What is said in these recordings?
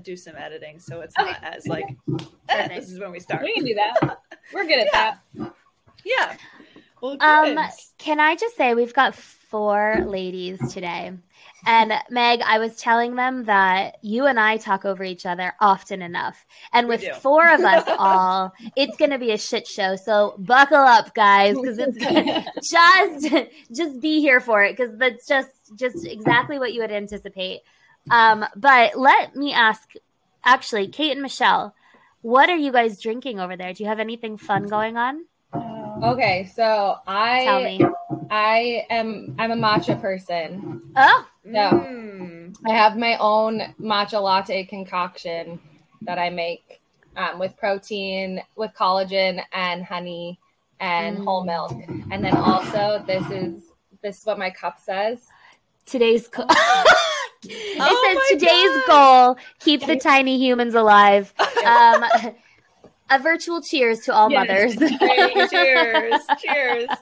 do some editing, so it's not as like, this is when we start. We can do that. We're good at that. Yeah. Well, good. Can I just say we've got 4 ladies today. And Meg, I was telling them that you and I talk over each other often enough. And with 4 of us all, it's going to be a shit show. So buckle up, guys, because it's just be here for it, because that's just exactly what you would anticipate. But let me ask, actually, Kate and Michele, what are you guys drinking over there? Do you have anything fun going on? Okay, so Tell me. I'm a matcha person. Oh. So I have my own matcha latte concoction that I make with protein, with collagen and honey and whole milk. And then also this is what my cup says. Today's today's goal, keep the tiny humans alive. A virtual cheers to all mothers. Hey, cheers.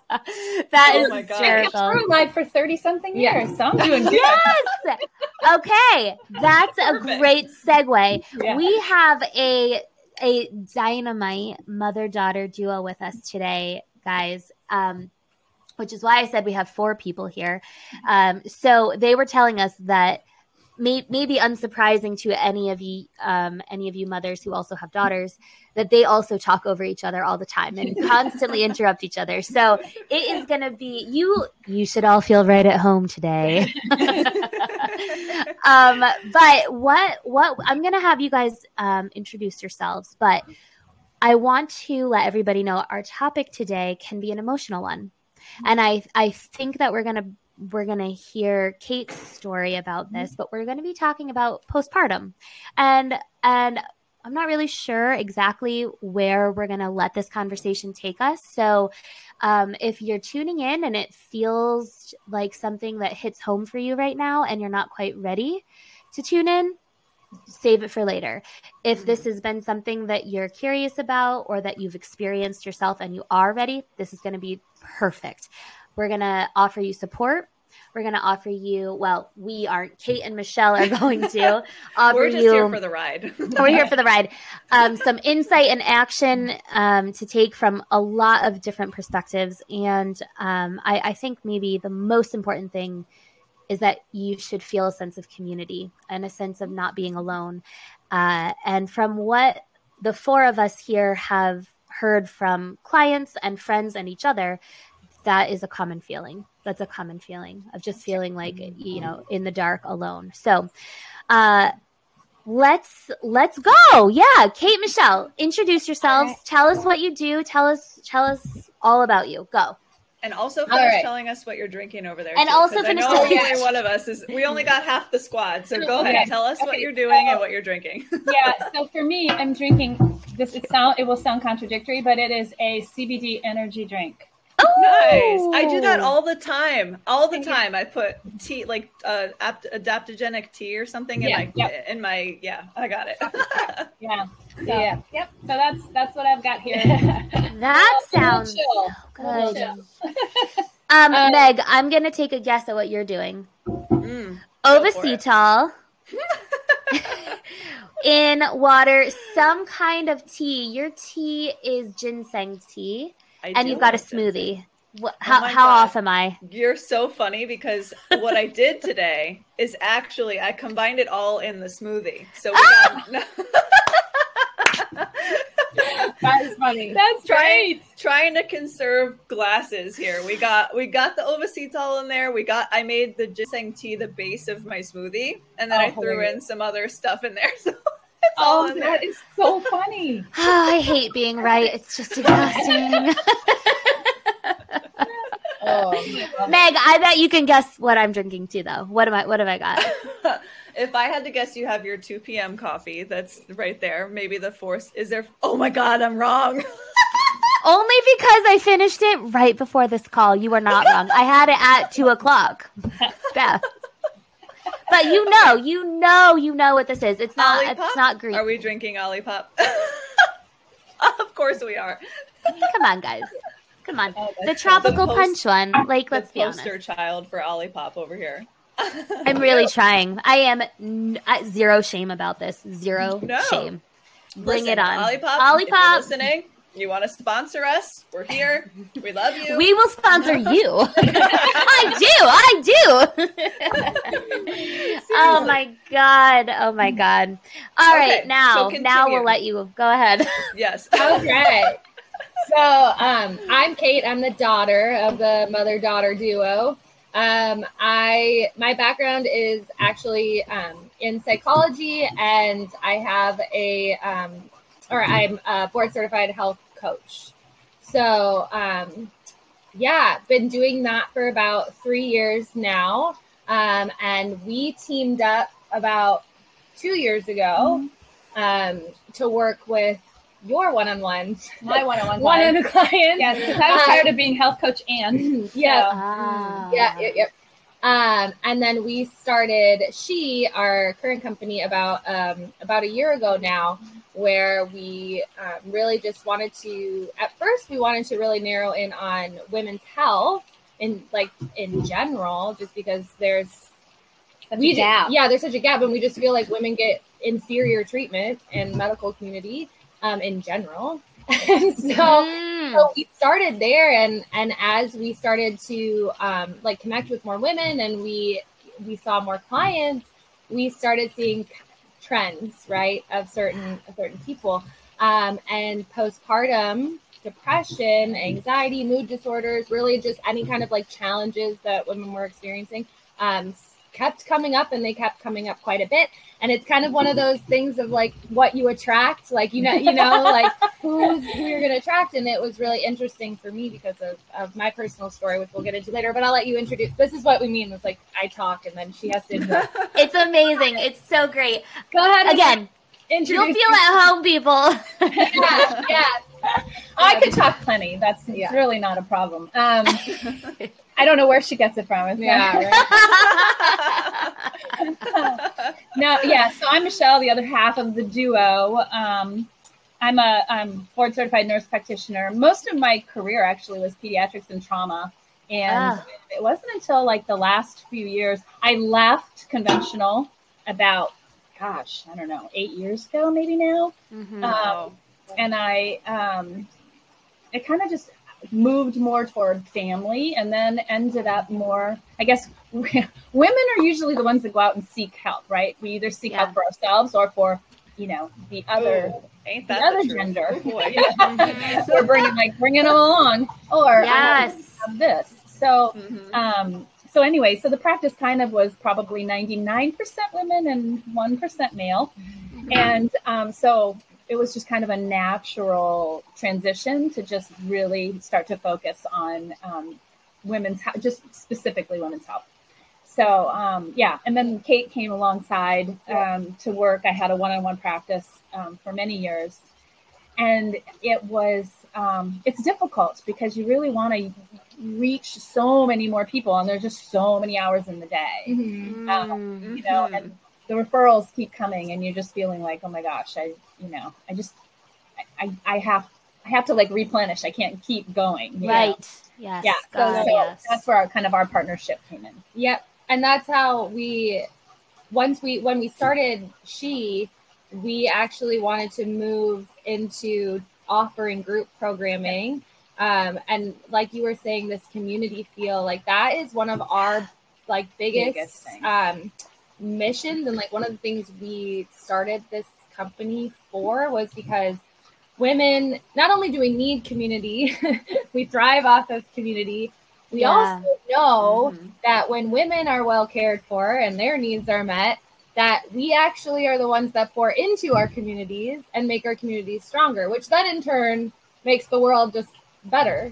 That is my God. hysterical. I've been alive for 30-something years, so I'm doing good. Yes. Okay, that's a great segue. Yeah. We have a dynamite mother-daughter duo with us today, guys. Which is why I said we have 4 people here. So they were telling us that maybe unsurprising to any of you mothers who also have daughters, that they also talk over each other all the time and constantly interrupt each other. So it is going to be you should all feel right at home today. But what I'm going to have you guys introduce yourselves, but I want to let everybody know our topic today can be an emotional one. And I think that we're gonna hear Kate's story about this, but we're gonna be talking about postpartum, and I'm not really sure exactly where we're gonna let this conversation take us. So, if you're tuning in and it feels like something that hits home for you right now, and you're not quite ready to tune in, save it for later. If this has been something that you're curious about or that you've experienced yourself and you are ready, this is going to be perfect. We're going to offer you support. We're going to offer you, we aren't. Kate and Michele are going to offer We're just here for the ride. We're here for the ride. Some insight and action to take from a lot of different perspectives. And I think maybe the most important thing is that you should feel a sense of community and a sense of not being alone. And from what the 4 of us here have heard from clients and friends and each other, that is a common feeling. That's a common feeling of just feeling like, in the dark alone. So let's go. Yeah. Kate, Michele, introduce yourselves. Right. Tell us what you do. Tell us all about you. Go. And also finish telling us what you're drinking over there. And too, also finish telling us. One of us we only got half the squad. So go ahead. Tell us what you're doing and what you're drinking. Yeah. So for me, I'm drinking this. It will sound contradictory, but it is a CBD energy drink. Oh, nice. I do that all the time. I put tea, like adaptogenic tea or something I got it. Yeah. So, Yep. So that's what I've got here. That sounds so good. Meg, I'm going to take a guess at what you're doing. Ovacetal in water, some kind of tea. Your tea is ginseng tea. And you've got a smoothie. How off am I? You're so funny because what I did today is actually I combined it all in the smoothie. So we got That is funny. That's right. Trying to conserve glasses here. We got the Ovacetal in there. I made the ginseng tea the base of my smoothie, and then I threw in some other stuff in there. So that is so funny. I hate being right. It's just exhausting. Meg, I bet you can guess what I'm drinking too, though. What have I got? If I had to guess, you have your 2 p.m. coffee. That's right there. Maybe the force is there. Oh my God, I'm wrong. Only because I finished it right before this call. You are not wrong. I had it at 2:00. Beth. But you know what this is. It's not Greek. Are we drinking Olipop? Of course we are. Come on, guys. Come on. The tropical punch one. Like, let's be honest. The poster child for Olipop over here. I'm really trying. I am zero shame about this. Zero shame. Bring it on. Olipop, if you're listening, you want to sponsor us, we're here. We love you. We will sponsor you. I do. Oh my God. All right, now we'll let you go ahead. Yes. Okay. So I'm Kate. I'm the daughter of the mother-daughter duo. My background is actually in psychology, and I have I'm a board certified health coach. So been doing that for about 3 years now. And we teamed up about 2 years ago to work with your one-on-one, my one-on-one one-on-one client. Yes, because I was tired of being health coach and and then we started our current company about a year ago now, where we really just wanted to, at first we wanted to really narrow in on women's health in general, just because there's such a gap. Yeah, there's such a gap, and we just feel like women get inferior treatment in medical community in general. And so we started there, and as we started to connect with more women, and we saw more clients, we started seeing trends, right, of certain people, and postpartum depression, anxiety, mood disorders, really just any kind of challenges that women were experiencing kept coming up, and they kept coming up quite a bit. And it's kind of one of those things of what you attract, who you're going to attract. And it was really interesting for me because of my personal story, which we'll get into later, but I'll let you introduce. This is what we mean with I talk and then she has to. It's amazing. It's so great. Go ahead. Again, you'll feel at home, people. Yeah. I could talk plenty. That's really not a problem. I don't know where she gets it from. Right? So I'm Michele, the other half of the duo. I'm board certified nurse practitioner. Most of my career actually was pediatrics and trauma. And it wasn't until the last few years, I left conventional about, 8 years ago, maybe now. Mm-hmm. And it kind of just moved more toward family, and then ended up more, I guess, women are usually the ones that go out and seek help, right? We either seek help for ourselves or for, the other, gender. We're bringing them along, or have this. So, so anyway, so the practice kind of was probably 99% women and 1% male. And so it was just kind of a natural transition to just really start to focus on women's health, just specifically women's health. So, and then Kate came alongside to work. I had a one-on-one practice for many years. And it was, it's difficult because you really want to reach so many more people, and there's just so many hours in the day, and the referrals keep coming, and you're just feeling like, oh my gosh, I have to replenish. I can't keep going. Right. Yes. Yeah. So that's where our partnership came in. Yep. And that's how when we started we actually wanted to move into offering group programming. And like you were saying, this community feel, that is one of our biggest missions. And one of the things we started this company for was because women, not only do we need community, we thrive off of community. We also know that when women are well cared for and their needs are met, that we actually are the ones that pour into our communities and make our communities stronger, which then in turn makes the world just better.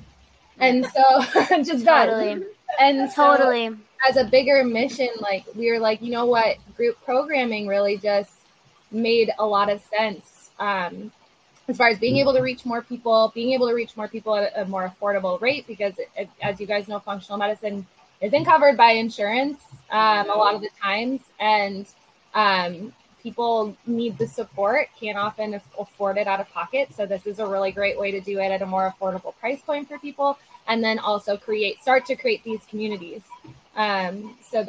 And so just totally. And totally. So, as a bigger mission, we were you know what, group programming really just made a lot of sense as far as being able to reach more people, at a more affordable rate, because as you guys know, functional medicine isn't covered by insurance a lot of the times, and people need the support, can't often afford it out of pocket. So this is a really great way to do it at a more affordable price point for people, and then also start to create these communities. So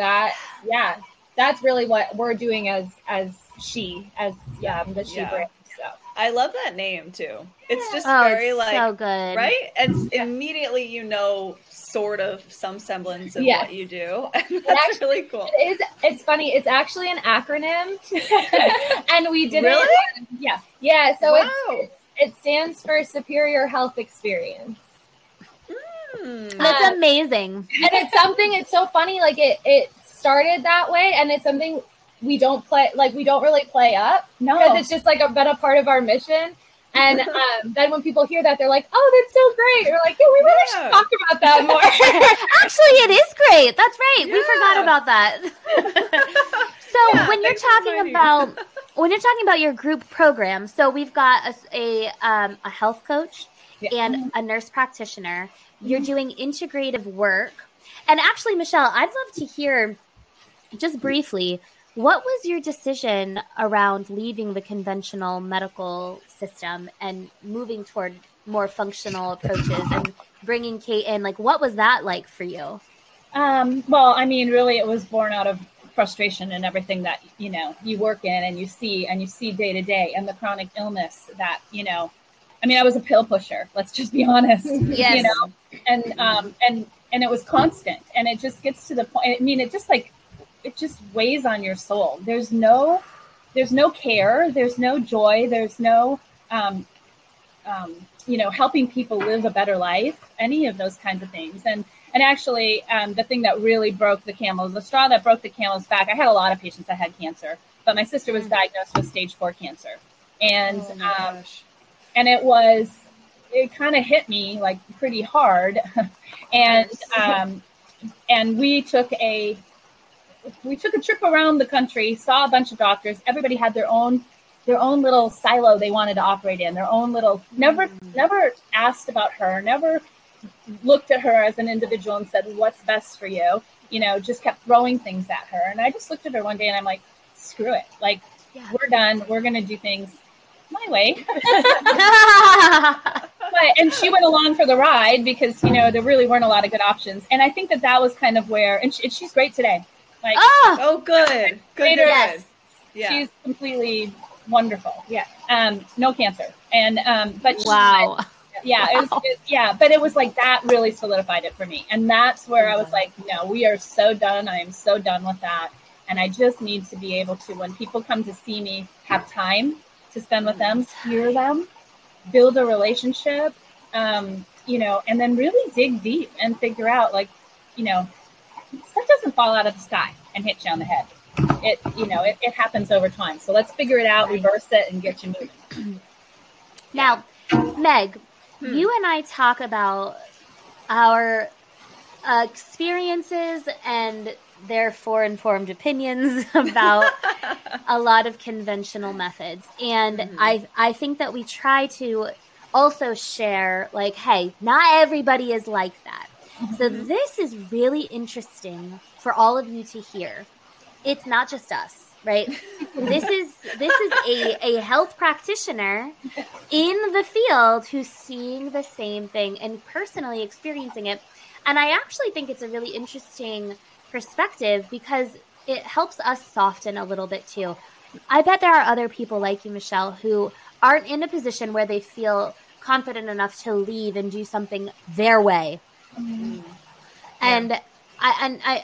that's really what we're doing as the she brings. So I love that name too. It's just very like so good, right? And immediately sort of some semblance of what you do. And that's really cool. It's funny. It's actually an acronym, and we did really? it. Yeah. So it stands for Superior Health Experience. That's amazing. And it's so funny. Like it started that way, and it's something we don't really play up. No, because it's just like been a part of our mission. And then when people hear that, they're like, "Oh, that's so great!" We're like, "Yeah, we really should talk about that more." Actually, it is great. That's right. Yeah. We forgot about that. So when you're talking about your group program, so we've got a health coach and a nurse practitioner. You're doing integrative work, and actually, Michele, I'd love to hear just briefly. What was your decision around leaving the conventional medical system and moving toward more functional approaches and bringing Kate in? Like, what was that like for you? Well, I mean, really, it was born out of frustration and everything that, you work in and you see day to day, and the chronic illness that, I was a pill pusher. Let's just be honest, yes. And it was constant, and it just gets to the point. I mean, it just weighs on your soul. There's no care. There's no joy. There's no, helping people live a better life, any of those kinds of things. And actually, the thing that really broke the straw that broke the camel's back, I had a lot of patients that had cancer, but my sister was diagnosed with stage 4 cancer. And, and it kind of hit me like pretty hard. And we took a trip around the country, saw a bunch of doctors. Everybody had their own little silo they wanted to operate in, their own little, never asked about her, never looked at her as an individual and said, what's best for you? Just kept throwing things at her. And I just looked at her one day and I'm like, screw it. Like, we're done. We're going to do things my way. And she went along for the ride because, there really weren't a lot of good options. And I think that was kind of where, and she's great today. Like, good. Yes. Yeah. She's completely wonderful. Yeah. No cancer. And, but wow. But it was like that really solidified it for me. And that's where I was like, no, we are so done. I am so done with that. And I just need to be able to, when people come to see me, have time to spend with them, hear them, build a relationship, and then really dig deep and figure out, like, stuff doesn't fall out of the sky and hit you on the head. It happens over time. So let's figure it out, reverse it, and get you moving. Now, Meg, you and I talk about our experiences and therefore informed opinions about a lot of conventional methods. And I think that we try to also share, like, hey, not everybody is like that. So this is really interesting for all of you to hear. It's not just us, right? This is a health practitioner in the field who's seeing the same thing and personally experiencing it. And I actually think it's a really interesting perspective because it helps us soften a little bit too. I bet there are other people like you, Michele, who aren't in a position where they feel confident enough to leave and do something their way. And I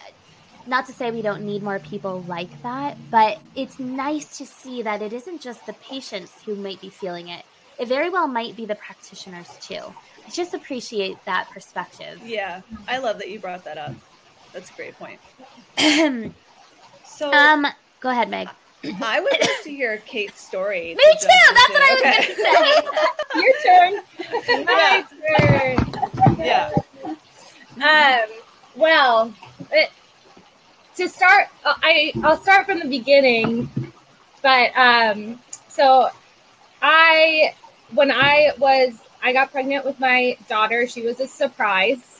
not to say we don't need more people like that, but it's nice to see that it isn't just the patients who might be feeling it. It very well might be the practitioners too. I just appreciate that perspective. Yeah, I love that you brought that up. That's a great point. So, go ahead, Meg. I would like to hear Kate's story. Me too. That's what I was going to say. Your turn. My turn. Yeah. Well, to start, I'll start from the beginning. But so I got pregnant with my daughter. She was a surprise.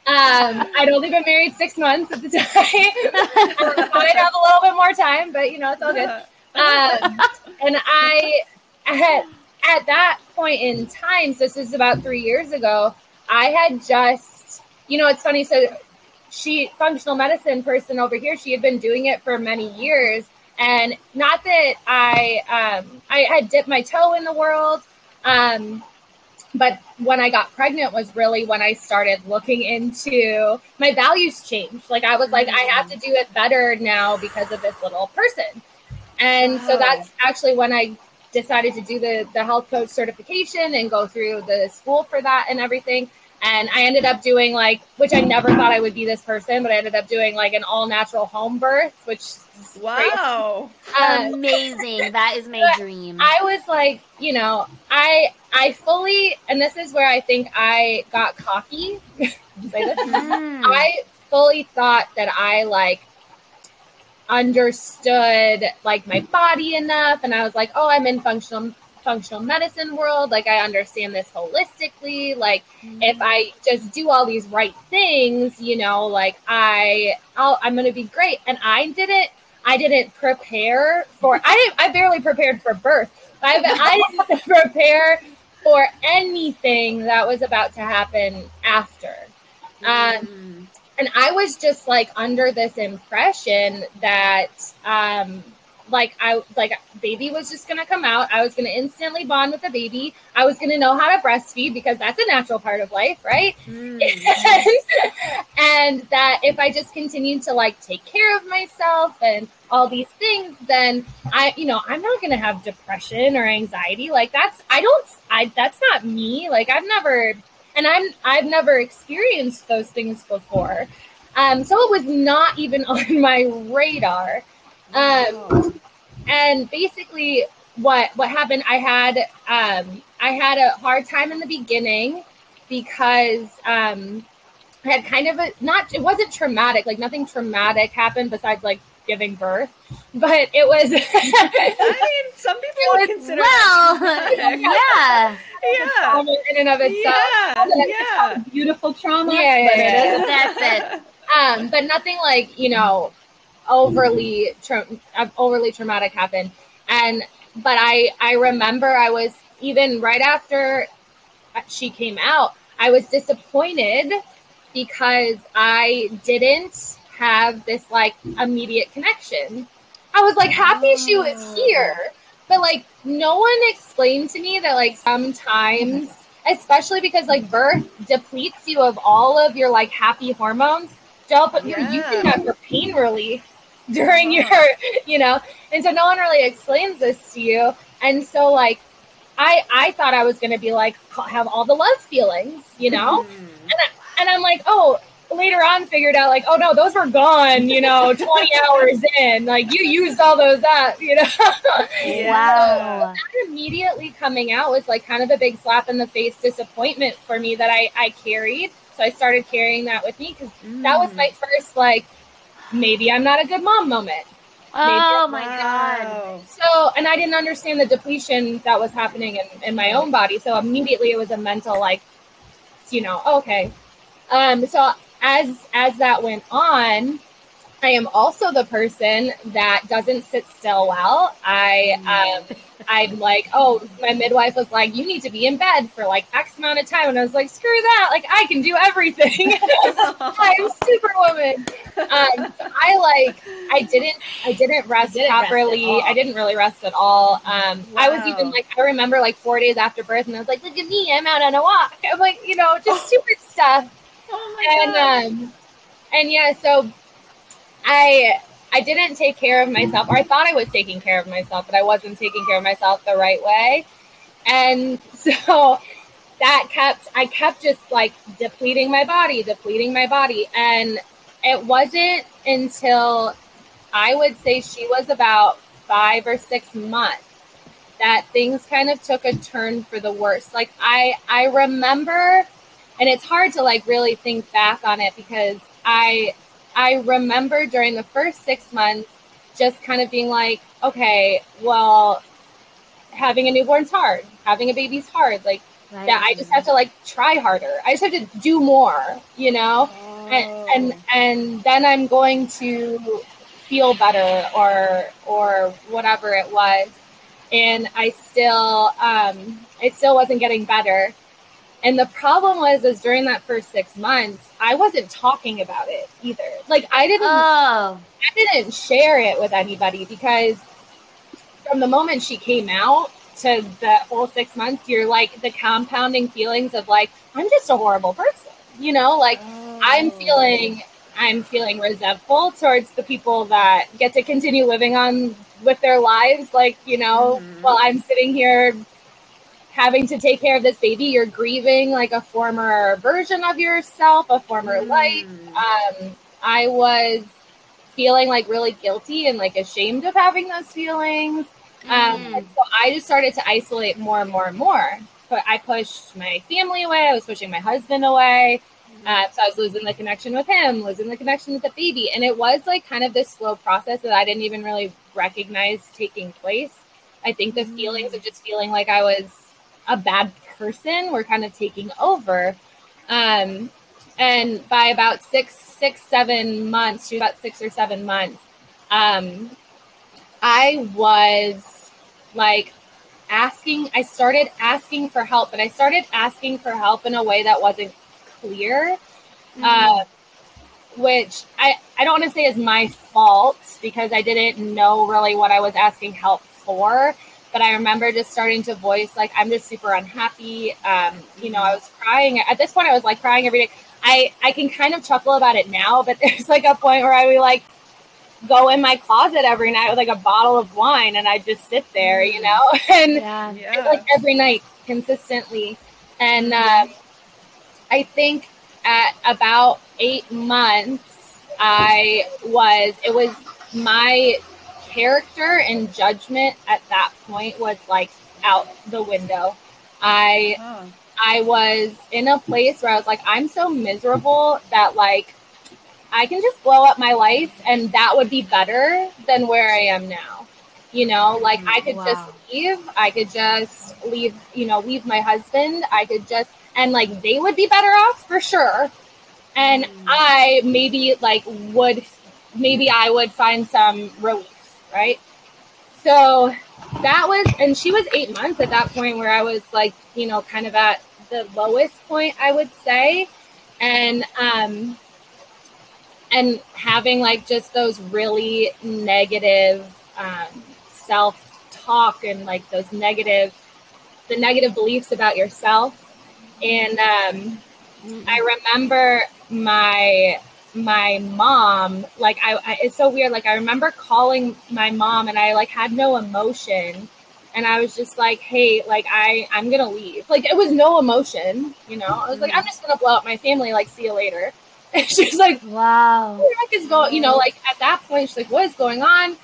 I'd only been married 6 months at the time. I might have a little bit more time, but it's all good. And I at that point in time, so this is about 3 years ago, I had just it's funny. So functional medicine person over here, she had been doing it for many years. And not that I had dipped my toe in the world, but when I got pregnant was really when I started looking into my values changed. Like I was like, I have to do it better now because of this little person. And so that's actually when I decided to do the health coach certification and go through the school for that and everything. And I ended up doing which I never thought I would be this person, but I ended up doing an all natural home birth, which is wow. Amazing. That is my dream. I was like, I fully, and this is where I think I got cocky. I fully thought that I understood my body enough. And I was like, oh, I'm in functional medicine world. I understand this holistically. If I just do all these right things, I'm going to be great. And I didn't prepare for, I barely prepared for birth. I didn't prepare for anything that was about to happen after. And I was just under this impression that, baby was just going to come out. I was going to instantly bond with the baby. I was going to know how to breastfeed because that's a natural part of life, right? And that if I just continued to take care of myself and all these things, then I'm not going to have depression or anxiety. That's not me. I've never experienced those things before. So it was not even on my radar. And basically what happened, I had a hard time in the beginning because, I had kind of it wasn't traumatic, nothing traumatic happened besides giving birth, but it was, I mean, some people would consider trauma in and of itself. Yeah. Beautiful trauma. Yeah. That's it. But nothing overly traumatic happened. But I remember I was, even right after she came out, I was disappointed because I didn't have this immediate connection. I was happy she was here, but no one explained to me that sometimes, especially because birth depletes you of all of your happy hormones, but you're using that for pain relief during your, and so no one really explains this to you. And so I thought I was going to be have all the love feelings, and I'm later on figured out oh no, those were gone, 20 hours in, you used all those up, Wow. So that immediately coming out was kind of a big slap in the face disappointment for me that I carried. So I started carrying that with me because that was my first maybe I'm not a good mom moment. Oh my God. So, and I didn't understand the depletion that was happening in my own body. So immediately it was a mental okay. So as that went on, I am also the person that doesn't sit still well. I'm my midwife was you need to be in bed for X amount of time. And I was screw that. I can do everything. I'm Superwoman. So I didn't rest properly. I didn't really rest at all. I was even I remember 4 days after birth and I was look at me, I'm out on a walk. I'm just stupid stuff. Oh my God. And yeah, so I didn't take care of myself, or I thought I was taking care of myself, but I wasn't taking care of myself the right way. And so I kept just depleting my body. And it wasn't until I would say she was about 5 or 6 months that things kind of took a turn for the worse. I remember, and it's hard to really think back on it because I remember during the first 6 months just kind of being okay, well, having a newborn's hard, having a baby's hard, that I just have to try harder. I just have to do more, and then I'm going to feel better or whatever it was. And I still, it still wasn't getting better. And the problem was during that first 6 months, I wasn't talking about it either. Like I didn't share it with anybody, because from the moment she came out to the whole 6 months, you're like the compounding feelings of like, I'm just a horrible person, you know, like I'm feeling resentful towards the people that get to continue living on with their lives. Like, you know, while I'm sitting here having to take care of this baby, you're grieving like a former version of yourself, a former life. I was feeling like really guilty and like ashamed of having those feelings. And so I just started to isolate more and more and more. But I pushed my family away. I was pushing my husband away. So I was losing the connection with him, losing the connection with the baby. And it was like kind of this slow process that I didn't even really recognize taking place. I think the feelings of just feeling like I was a bad person were kind of taking over. And by about 7 months, she was about 6 or 7 months, I was like I started asking for help, but I started asking for help in a way that wasn't clear, which I don't want to say is my fault, because I didn't know really what I was asking help for. But I remember just starting to voice, like, I'm just super unhappy. You know, I was crying. At this point, I was like crying every day. I can kind of chuckle about it now, but there's like a point where I would like go in my closet every night with like a bottle of wine, and I just sit there, you know, and like every night consistently. And I think at about 8 months, it was my character and judgment at that point was like out the window. I was in a place where I was like, I'm so miserable that like I can just blow up my life and that would be better than where I am now. You know, like I could just leave. I could just leave, you know, leave my husband. I could just, and like they would be better off for sure. And I I would find some relief. Right. So that was, and she was 8 months at that point where I was like, you know, kind of at the lowest point, I would say. And having like just those really negative self-talk and like those negative beliefs about yourself. And I remember my mom, like I it's so weird. Like I remember calling my mom and I like had no emotion. And I was just like, hey, like I'm going to leave. Like it was no emotion, you know, I was like, I'm just going to blow up my family. Like, see you later. And she was like, wow, what the heck is going, you know, like at that point, she's like, what is going on?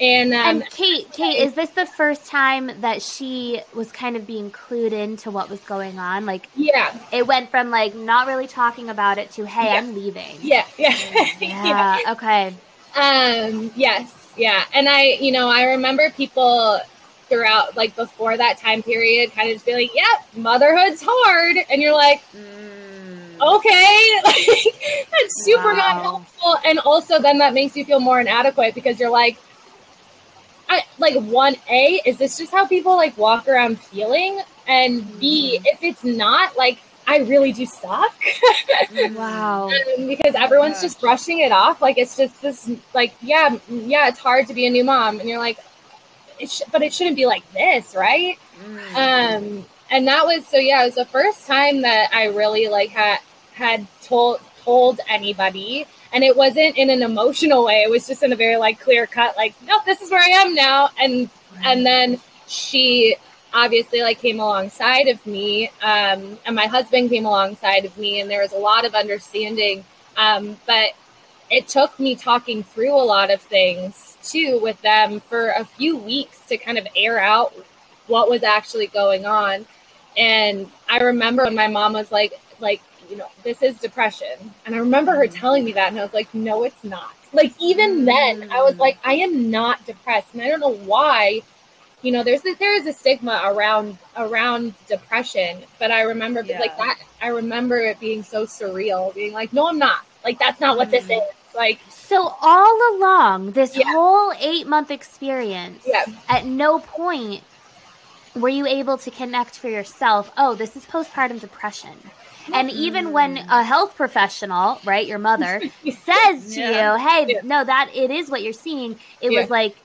And Kate, is this the first time that she was kind of being clued into what was going on? Like, yeah, it went from like not really talking about it to, hey, I'm leaving. Yeah. Okay. Yes. Yeah. And I remember people throughout, like before that time period, kind of just be like, yep, motherhood's hard. And you're like, okay, like that's super not helpful. And also then that makes you feel more inadequate because you're like, is this just how people like walk around feeling? And B, if it's not, like, I really do suck. Wow. Because everyone's just brushing it off. Like, it's just this, like, yeah, it's hard to be a new mom. And you're like, but it shouldn't be like this, right? And that was, it was the first time that I really like had told anybody. And it wasn't in an emotional way. It was just in a very like clear cut, like, nope, this is where I am now. And then she obviously like came alongside of me, and my husband came alongside of me, and there was a lot of understanding. But it took me talking through a lot of things too with them for a few weeks to kind of air out what was actually going on. And I remember when my mom was like, you know, this is depression. And I remember her telling me that, and I was like, no, it's not. Like, even then I was like, I am not depressed. And I don't know why, you know, there is a stigma around depression, but I remember like that. I remember it being so surreal, being like, no, I'm not. Like, that's not what this is. Like, so all along this whole 8-month experience, at no point were you able to connect for yourself, oh, this is postpartum depression? And even when a health professional, right, your mother, says to you, hey, no, that it is what you're seeing, it was like,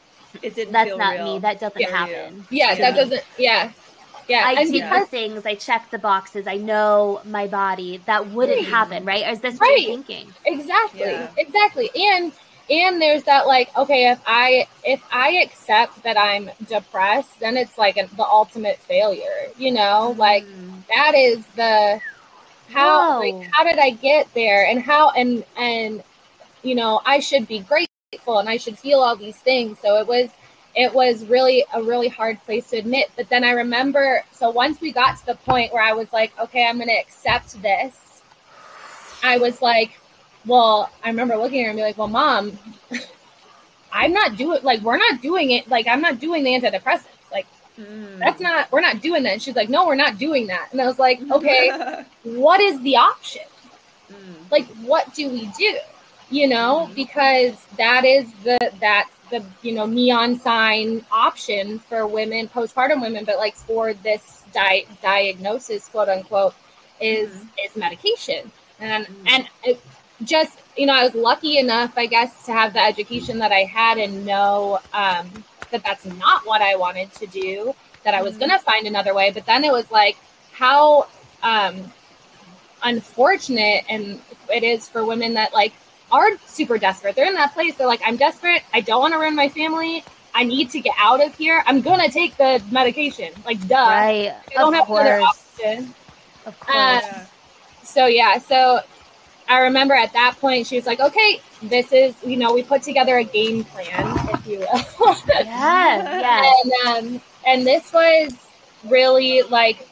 it didn't that's feel not real. me. That doesn't happen. That doesn't, Yeah. I did the things, I checked the boxes, I know my body. That wouldn't happen, right? Or is this what you're thinking? Exactly. And there's that, like, okay, if I accept that I'm depressed, then it's like the ultimate failure, you know? Like, that is the how did I get there, and how and you know, I should be grateful and I should feel all these things. So it was really a really hard place to admit. But then I remember, so once we got to the point where I was like, okay, I'm going to accept this, I was like, well, I remember looking at her and be like, well, Mom, I'm not doing, like, we're not doing it. Like, I'm not doing the antidepressants. Like, we're not doing that. And she's like, no, we're not doing that. And I was like, okay, what is the option? Like, what do we do? You know, because that's the, you know, neon sign option for women, postpartum women, but like for this diagnosis, quote unquote, is medication. And it just, you know, I was lucky enough, I guess, to have the education that I had and know that that's not what I wanted to do, that I was going to find another way. But then it was like, how unfortunate and it is for women that like are super desperate. They're in that place. They're like, I'm desperate. I don't want to ruin my family. I need to get out of here. I'm going to take the medication. Like, duh. Right. I don't have another option. Of course. So I remember at that point, she was like, okay, this is, you know, we put together a game plan, if you will. And this was really like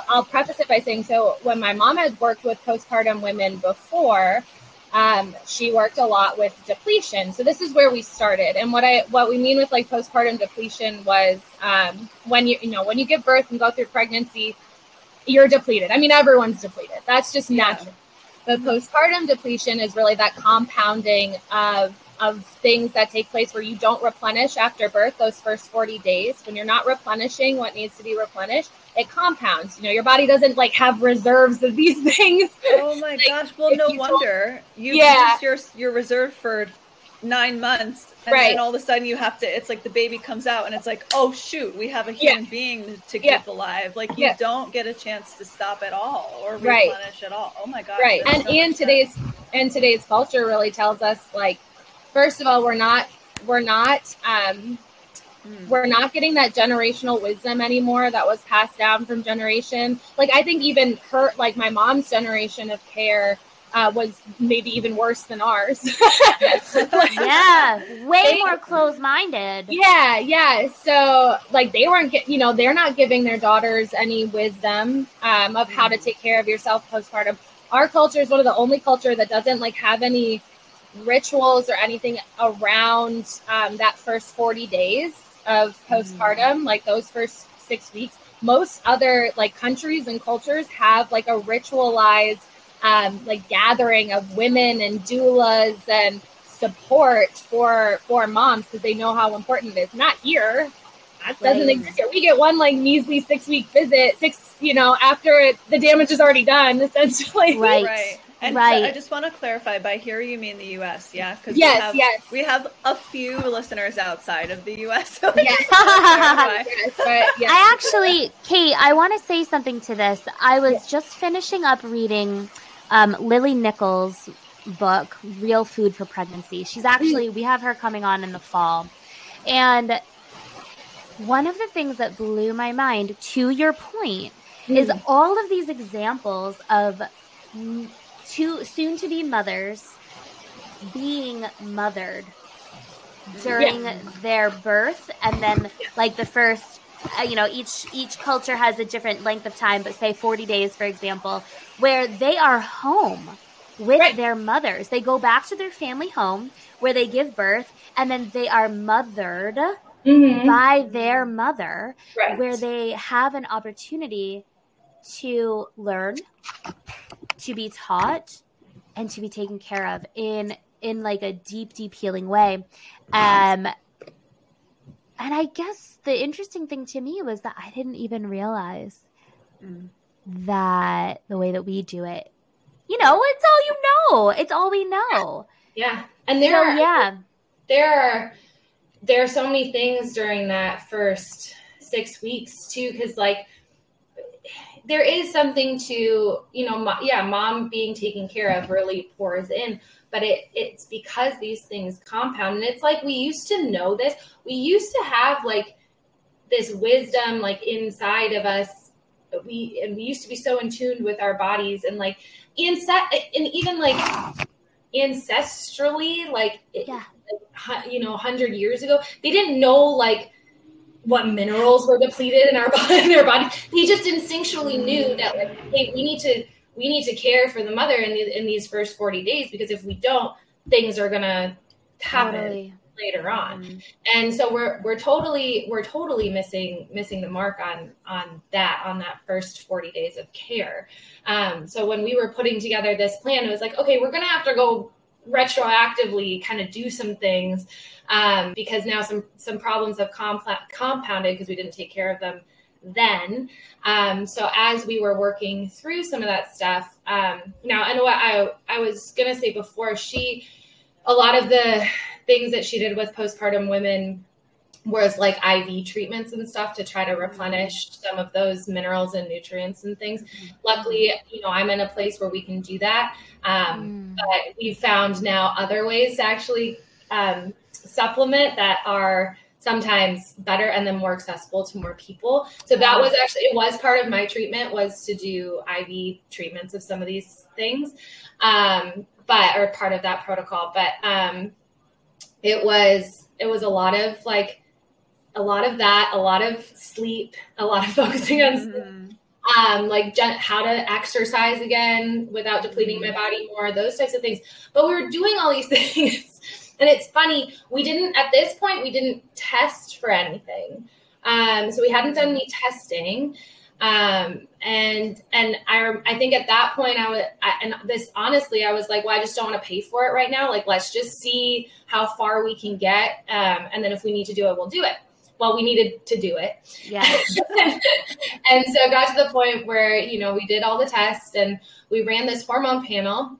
I'll preface it by saying, so when my mom had worked with postpartum women before, she worked a lot with depletion. So this is where we started. And what we mean with like postpartum depletion was when you give birth and go through pregnancy, you're depleted. I mean, everyone's depleted. That's just natural. But postpartum depletion is really that compounding of things that take place where you don't replenish after birth those first 40 days. When you're not replenishing what needs to be replenished, it compounds. You know, your body doesn't like have reserves of these things. Oh my gosh. Well, no wonder. You used your reserve for 9 months. And then all of a sudden you have to, it's like the baby comes out and it's like, oh shoot, we have a human being to keep alive. Like you don't get a chance to stop at all or replenish at all. Oh my gosh. Right. And today's culture really tells us, like, first of all, we're not getting that generational wisdom anymore that was passed down from generation. Like, I think even my mom's generation of care was maybe even worse than ours. Way more closed-minded. So, like, they weren't they're not giving their daughters any wisdom of how to take care of yourself postpartum. Our culture is one of the only culture that doesn't like have any rituals or anything around that first 40 days of postpartum, like those first 6 weeks. Most other like countries and cultures have like a ritualized like gathering of women and doulas and support for moms because they know how important it is. Not here. That doesn't exist here. We get one like measly 6 week visit, after the damage is already done, essentially. Right. And I just want to clarify, by here you mean the U.S., yeah? Because we have a few listeners outside of the U.S. So I actually, Kate, I want to say something to this. I was just finishing up reading Lily Nichols' book, Real Food for Pregnancy. She's actually, we have her coming on in the fall. And one of the things that blew my mind, to your point, is all of these examples of soon-to-be mothers being mothered during their birth, and then like the first, each culture has a different length of time, but say 40 days, for example, where they are home with their mothers. They go back to their family home where they give birth, and then they are mothered by their mother, where they have an opportunity to learn, to be taught, and to be taken care of in like a deep healing way. I guess the interesting thing to me was that I didn't even realize that the way that we do it, you know, it's all you know. It's all we know. Yeah. And there are so many things during that first 6 weeks too, because like there is something to, you know, mom being taken care of really pours in, but it's because these things compound. And it's like, we used to know this. We used to have like this wisdom like inside of us. We used to be so in tune with our bodies, and like even like ancestrally, like, you know, 100 years ago, they didn't know like what minerals were depleted in their body. They just instinctually knew that like, hey, we need to care for the mother in these first 40 days, because if we don't, things are gonna happen later on. And so we're totally missing the mark on that first 40 days of care. So when we were putting together this plan, it was like, okay, we're gonna have to go retroactively kind of do some things, because now some problems have compounded because we didn't take care of them then. So as we were working through some of that stuff, now I know what I was gonna say before, a lot of the things that she did with postpartum women was like IV treatments and stuff to try to replenish some of those minerals and nutrients and things. Luckily, you know, I'm in a place where we can do that. But we've found now other ways to actually supplement that are sometimes better and then more accessible to more people. So that was actually, it was part of my treatment, was to do IV treatments of some of these things, or part of that protocol. But it was a lot of that, a lot of sleep, a lot of focusing on sleep, like how to exercise again without depleting my body more, those types of things. But we were doing all these things. And it's funny, at this point, we didn't test for anything. So we hadn't done any testing. And I think at that point I was like, well, I just don't want to pay for it right now. Like, let's just see how far we can get. And then if we need to do it, we'll do it. Well, we needed to do it. Yeah. And so it got to the point where, you know, we did all the tests and we ran this hormone panel.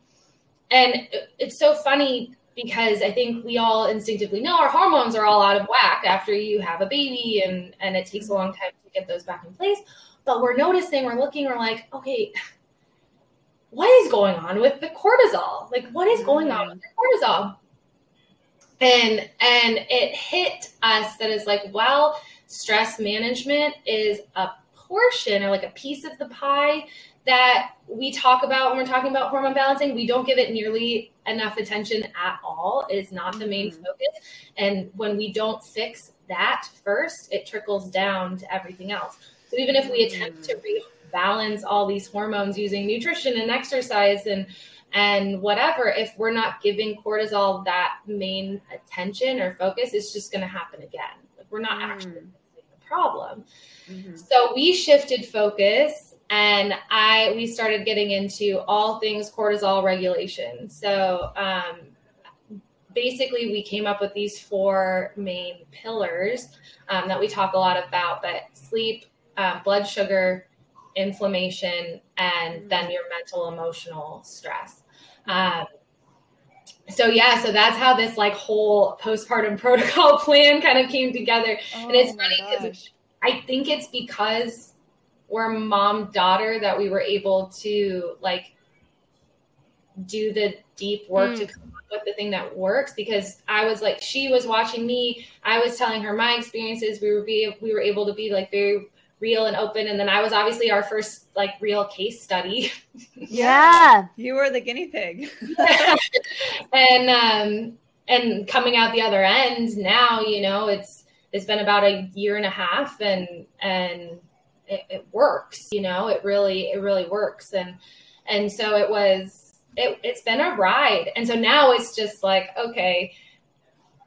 And it's so funny because I think we all instinctively know our hormones are all out of whack after you have a baby, and it takes a long time to get those back in place. But we're noticing, we're looking, we're like, okay, what is going on with the cortisol? Like, what is going on with the cortisol? And it hit us that is like, well, stress management is a portion or like a piece of the pie that we talk about when we're talking about hormone balancing. We don't give it nearly enough attention at all. It is not the main focus. And when we don't fix that first, it trickles down to everything else. So even if we attempt to rebalance all these hormones using nutrition and exercise and whatever, if we're not giving cortisol that main attention or focus, it's just going to happen again. Like, we're not actually fixing the problem. So we shifted focus. And we started getting into all things cortisol regulation. So basically, we came up with these 4 main pillars that we talk a lot about, but sleep, blood sugar, inflammation, and then your mental, emotional stress. So that's how this like whole postpartum protocol plan kind of came together. And it's funny because I think it's because we're mom-daughter that we were able to like do the deep work to come up with the thing that works, because I was like, she was watching me, I was telling her my experiences, we were able to be like very real and open. And then I was obviously our first like real case study. Yeah. You were the guinea pig. And coming out the other end now, you know, it's been about a year and a half and it works, you know, it really works. And so it's been a ride. And so now it's just like, okay,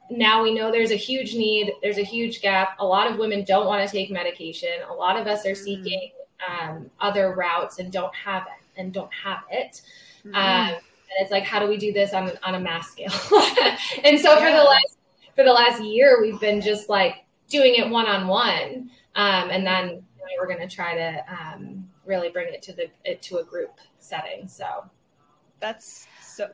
now we know there's a huge need. There's a huge gap. A lot of women don't want to take medication. A lot of us are seeking other routes and don't have it. And it's like, how do we do this on a mass scale? And so for the last year, we've been just like doing it one-on-one. And then we're going to try to really bring it to a group setting. So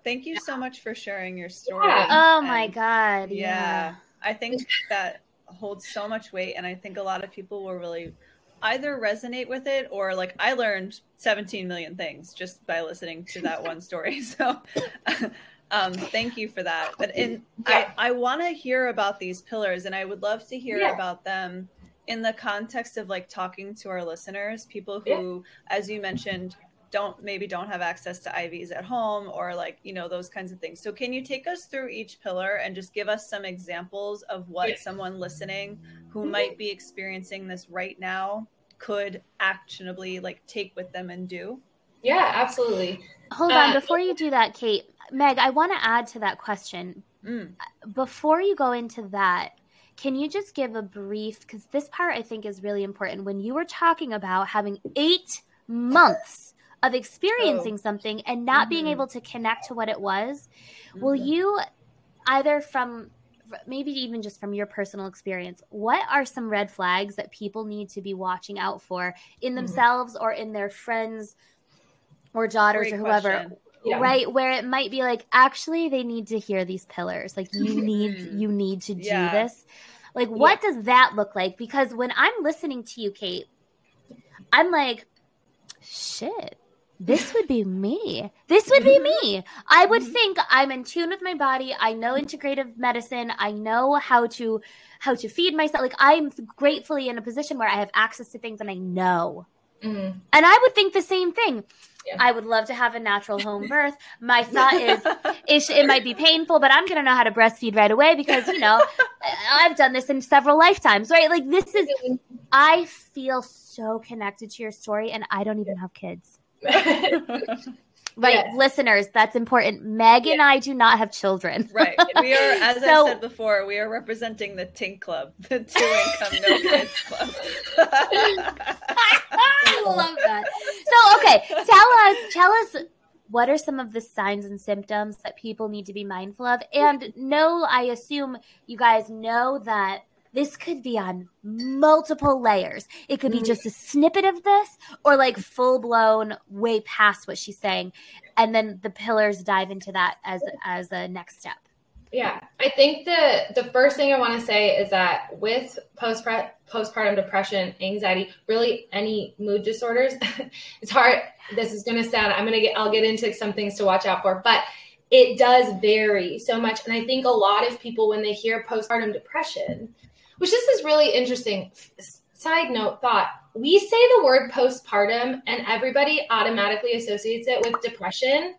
thank you so much for sharing your story. Yeah. Oh my God. Yeah. I think that holds so much weight. And I think a lot of people will really either resonate with it or like I learned 17 million things just by listening to that one story. So thank you for that. But I want to hear about these pillars, and I would love to hear about them in the context of like talking to our listeners, people who, as you mentioned, don't have access to IVs at home or like, those kinds of things. So can you take us through each pillar and just give us some examples of what someone listening who might be experiencing this right now could actionably like take with them and do? Yeah, absolutely. Hold on. Before you do that, Kate, Meg, I want to add to that question. Before you go into that, can you just give a brief, because this part I think is really important. When you were talking about having 8 months of experiencing something and not being able to connect to what it was, will you either from maybe even just from your personal experience, what are some red flags that people need to be watching out for in themselves or in their friends or daughters or whoever, right? Where it might be like, actually, they need to hear these pillars. Like you need to do this. Like, what does that look like? Because when I'm listening to you, Kate, I'm like, shit. This would be me. This would be me. I would think I'm in tune with my body. I know integrative medicine. I know how to feed myself. Like I'm gratefully in a position where I have access to things and I know. And I would think the same thing. Yeah. I would love to have a natural home birth. My thought is it might be painful, but I'm going to know how to breastfeed right away because, I've done this in several lifetimes, right? Like I feel so connected to your story and I don't even have kids. Right, listeners, that's important. Meg and I do not have children. Right. We are, as I said before, we are representing the TINK Club, the 2-income no kids club. I love that. So, okay, tell us what are some of the signs and symptoms that people need to be mindful of? And I assume you guys know that this could be on multiple layers. It could be just a snippet of this or like full blown way past what she's saying. And then the pillars dive into that as a next step. Yeah. I think the first thing I want to say is that with postpartum depression, anxiety, really any mood disorders, it's hard. This is going to sound, I'll get into some things to watch out for, but it does vary so much. And I think a lot of people, when they hear postpartum depression, which this is really interesting. Side note thought, we say the word postpartum and everybody automatically associates it with depression.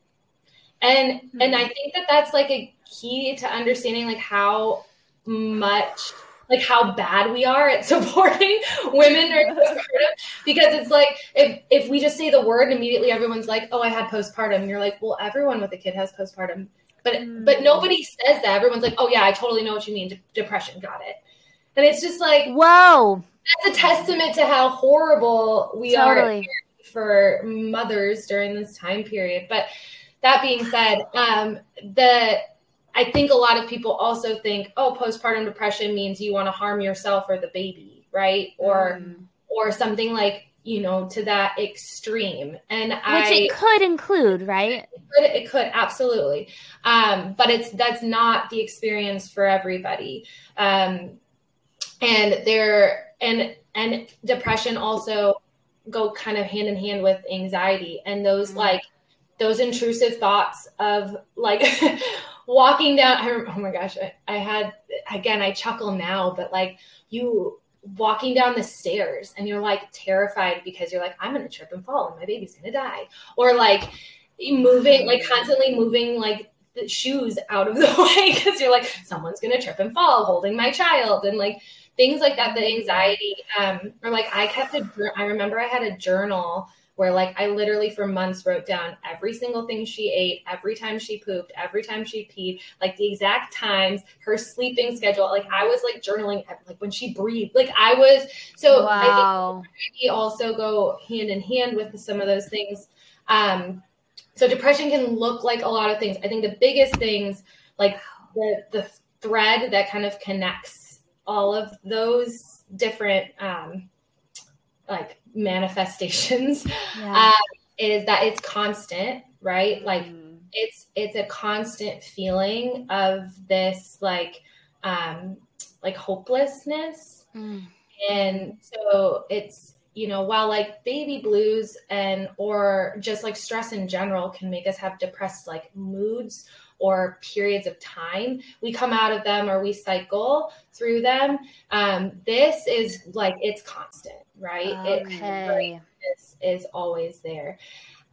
And I think that that's like a key to understanding like how much, like how bad we are at supporting women during postpartum. Because it's like, if we just say the word and immediately everyone's like, oh, I had postpartum. And you're like, well, everyone with a kid has postpartum. But nobody says that. Everyone's like, oh yeah, I totally know what you mean. Depression. Got it. And it's just like, whoa, that's a testament to how horrible we are for mothers during this time period. But that being said, I think a lot of people also think, oh, postpartum depression means you want to harm yourself or the baby, right? Or something like, to that extreme. And which it could include, right? It could absolutely. But that's not the experience for everybody. And depression also go kind of hand in hand with anxiety and those those intrusive thoughts of like walking down. Oh my gosh, I chuckle now, but like you walking down the stairs and you're like terrified because you're like, I'm going to trip and fall and my baby's going to die. Or like constantly moving like the shoes out of the way because you're like, someone's going to trip and fall holding my child. And like, things like that, the anxiety, or like I remember I had a journal where like I literally for months wrote down every single thing she ate, every time she pooped, every time she peed, like the exact times, her sleeping schedule. Like I was like journaling like when she breathed, like I was. So wow. I think we also go hand in hand with some of those things. So depression can look like a lot of things. I think the biggest things, like the thread that kind of connects all of those different like manifestations is that it's constant, right? Like it's a constant feeling of this like hopelessness. And so it's, you know, while like baby blues or just like stress in general can make us have depressed like moods or periods of time, we come out of them or we cycle through them. This is like, it's constant, right? Okay. It is always there.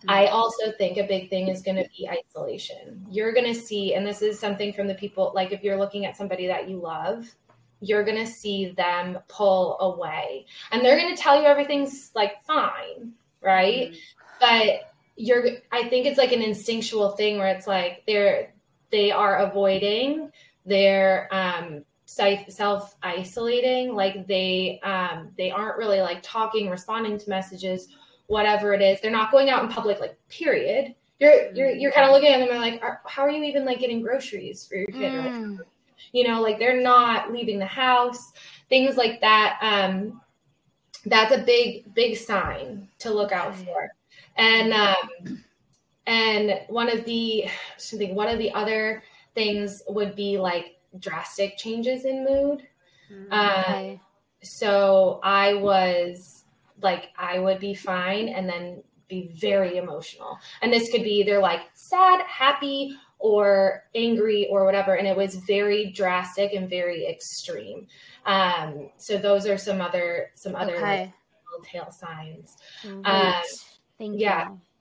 I also think a big thing is going to be isolation. You're going to see, and this is something from the people, like if you're looking at somebody that you love, you're going to see them pull away and they're going to tell you everything's like fine. Right. But I think it's like an instinctual thing where it's like they are avoiding, they're self-isolating, like they aren't really like talking, responding to messages, whatever it is. They're not going out in public, like period. You're kind of looking at them and like, how are you even like getting groceries for your kid? Or whatever? You know, like they're not leaving the house, things like that. That's a big sign to look out for. And one of the other things would be like drastic changes in mood. So I would be fine and then be very emotional. And this could be either like sad, happy, or angry or whatever. And it was very drastic and very extreme. So those are some other like, telltale signs. Thank you.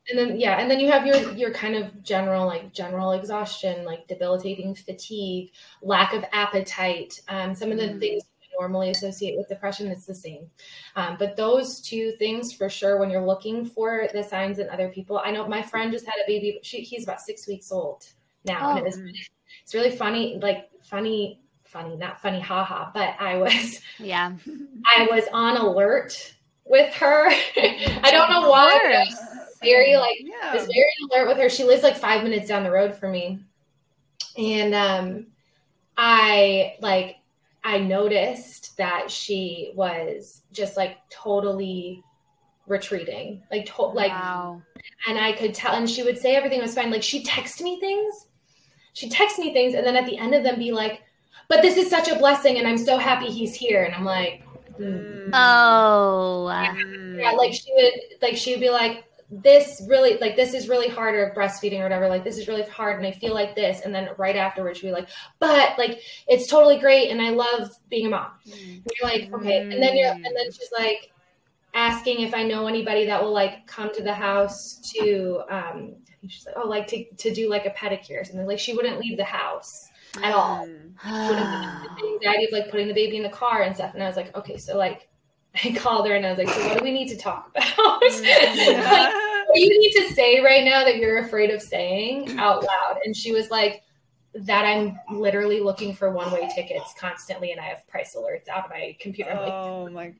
And then you have your kind of general exhaustion, like debilitating fatigue, lack of appetite. Some of the things we normally associate with depression, it's the same. But those two things for sure, when you're looking for the signs in other people. I know my friend just had a baby, but he's about 6 weeks old now. And it's really funny, like funny, not funny, haha, but I was on alert with her. I don't know why. I was very alert with her. She lives like 5 minutes down the road from me. And I noticed that she was just like totally retreating, wow. And I could tell, and she would say everything was fine. Like she'd text me things, and then at the end of them be like, but this is such a blessing and I'm so happy he's here. And I'm like, like she would be like, this is really hard, or breastfeeding or whatever, like this is really hard and I feel like this. And then right afterwards she'd be like, but like it's totally great and I love being a mom. And you're like, okay. And then she's like asking if I know anybody that will like come to the house to she's like, oh, like to do like a pedicure or something. Like she wouldn't leave the house at all. She wouldn't have the anxiety of like putting the baby in the car and stuff. And I was like, okay, so like I called her and I was like, so what do we need to talk about? Like, what do you need to say right now that you're afraid of saying out loud? And she was like, that I'm literally looking for one-way tickets constantly and I have price alerts out of my computer. I'm like,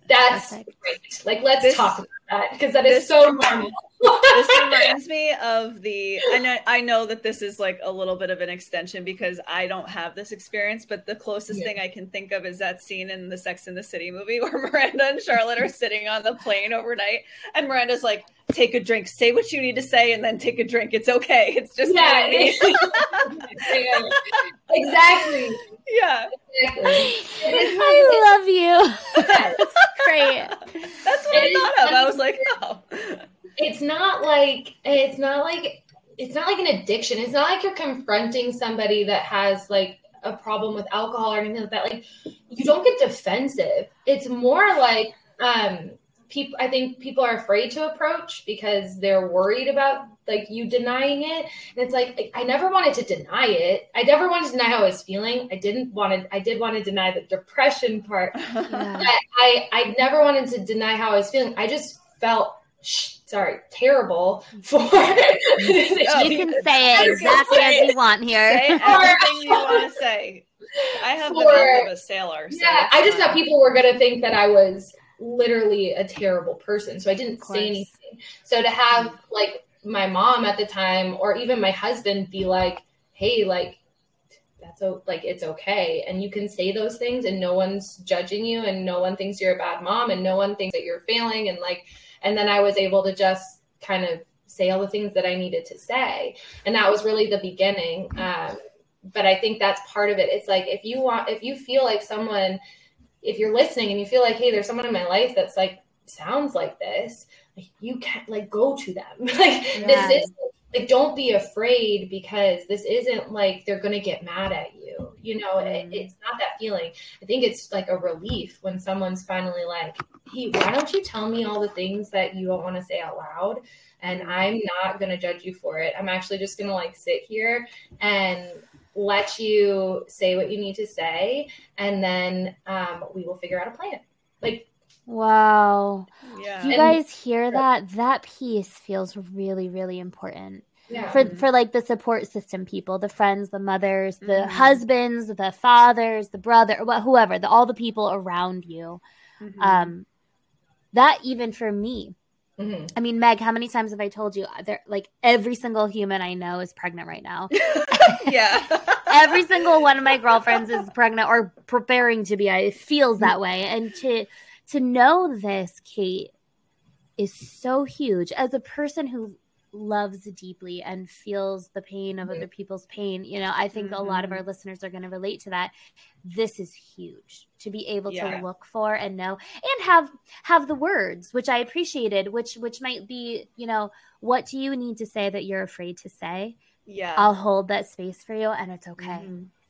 that's great. Like, let's talk about that because that is so normal. This reminds me of I know that this is like a little bit of an extension because I don't have this experience, but the closest thing I can think of is that scene in the Sex and the City movie where Miranda and Charlotte are sitting on the plane overnight and Miranda's like, take a drink, say what you need to say, and then take a drink. It's okay. It's just exactly. Yeah. Exactly. I love you. That's great. That's what I thought of. I was like, oh. It's not like an addiction. It's not like you're confronting somebody that has like a problem with alcohol or anything like that. Like you don't get defensive. It's more like I think people are afraid to approach because they're worried about like you denying it. And it's like, I never wanted to deny it. I never wanted to deny how I was feeling. I did want to deny the depression part. Yeah. I never wanted to deny how I was feeling. I just felt terrible for you can say it exactly as you want here. Say everything you want to say. I have the mouth of a sailor. So I just thought people were going to think that I was literally a terrible person. So I didn't say anything. So to have like my mom at the time or even my husband be like, hey, like so like, it's okay. And you can say those things and no one's judging you and no one thinks you're a bad mom and no one thinks that you're failing. And like, and then I was able to just kind of say all the things that I needed to say. And that was really the beginning. But I think that's part of it. It's like, if you feel like someone, if you're listening and you feel like, hey, there's someone in my life that's like, sounds like this, like, you can't like go to them. Like, this is like, don't be afraid, because this isn't like they're going to get mad at you. You know, it's not that feeling. I think it's like a relief when someone's finally like, hey, why don't you tell me all the things that you don't want to say out loud? And I'm not going to judge you for it. I'm actually just going to like sit here and let you say what you need to say. And then we will figure out a plan. Like, wow. Yeah. You guys hear that? That piece feels really, really important. Yeah. For like the support system people, the friends, the mothers, the husbands, the fathers, the brother, whoever, all the people around you. That even for me, I mean, Meg, how many times have I told you like every single human I know is pregnant right now? Yeah. Every single one of my girlfriends is pregnant or preparing to be. It feels that way. And to know this, Kate, is so huge. As a person who loves deeply and feels the pain of other people's pain, you know, I think a lot of our listeners are going to relate to that. This is huge to be able to look for and know and have the words, which I appreciated, which might be, you know, what do you need to say that you're afraid to say? Yeah. I'll hold that space for you, and it's okay.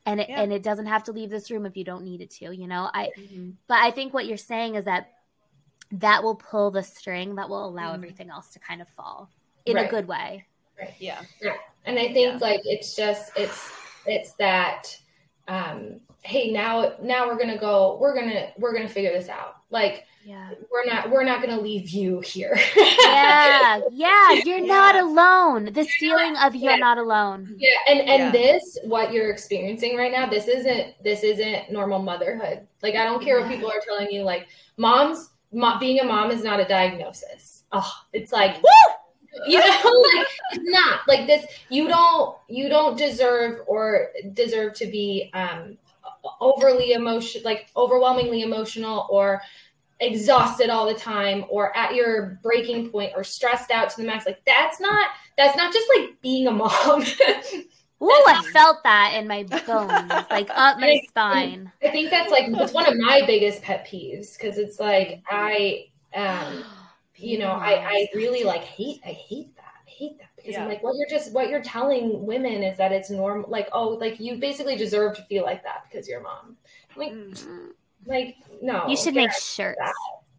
And it doesn't have to leave this room if you don't need it to, you know. But I think what you're saying is that will pull the string that will allow everything else to kind of fall in a good way. Right. Yeah. And I think like it's just it's that hey, now we're gonna figure this out. Like, we're not gonna leave you here. You're not alone. This feeling of you're not alone. And this, what you're experiencing right now, this isn't normal motherhood. Like, I don't care what people are telling you, like, being a mom is not a diagnosis. Oh, it's like, woo! You know, like, it's not like this. You don't deserve to be overwhelmingly emotional or exhausted all the time or at your breaking point or stressed out to the max. Like, that's not just like being a mom. Ooh, I felt that in my bones, like up my spine. I think that's like, it's one of my biggest pet peeves, because it's like, you know, I really like hate that because I'm like, what you're telling women is that it's normal. Like, oh, like, you basically deserve to feel like that because you're a mom. Like, no. You should make shirts.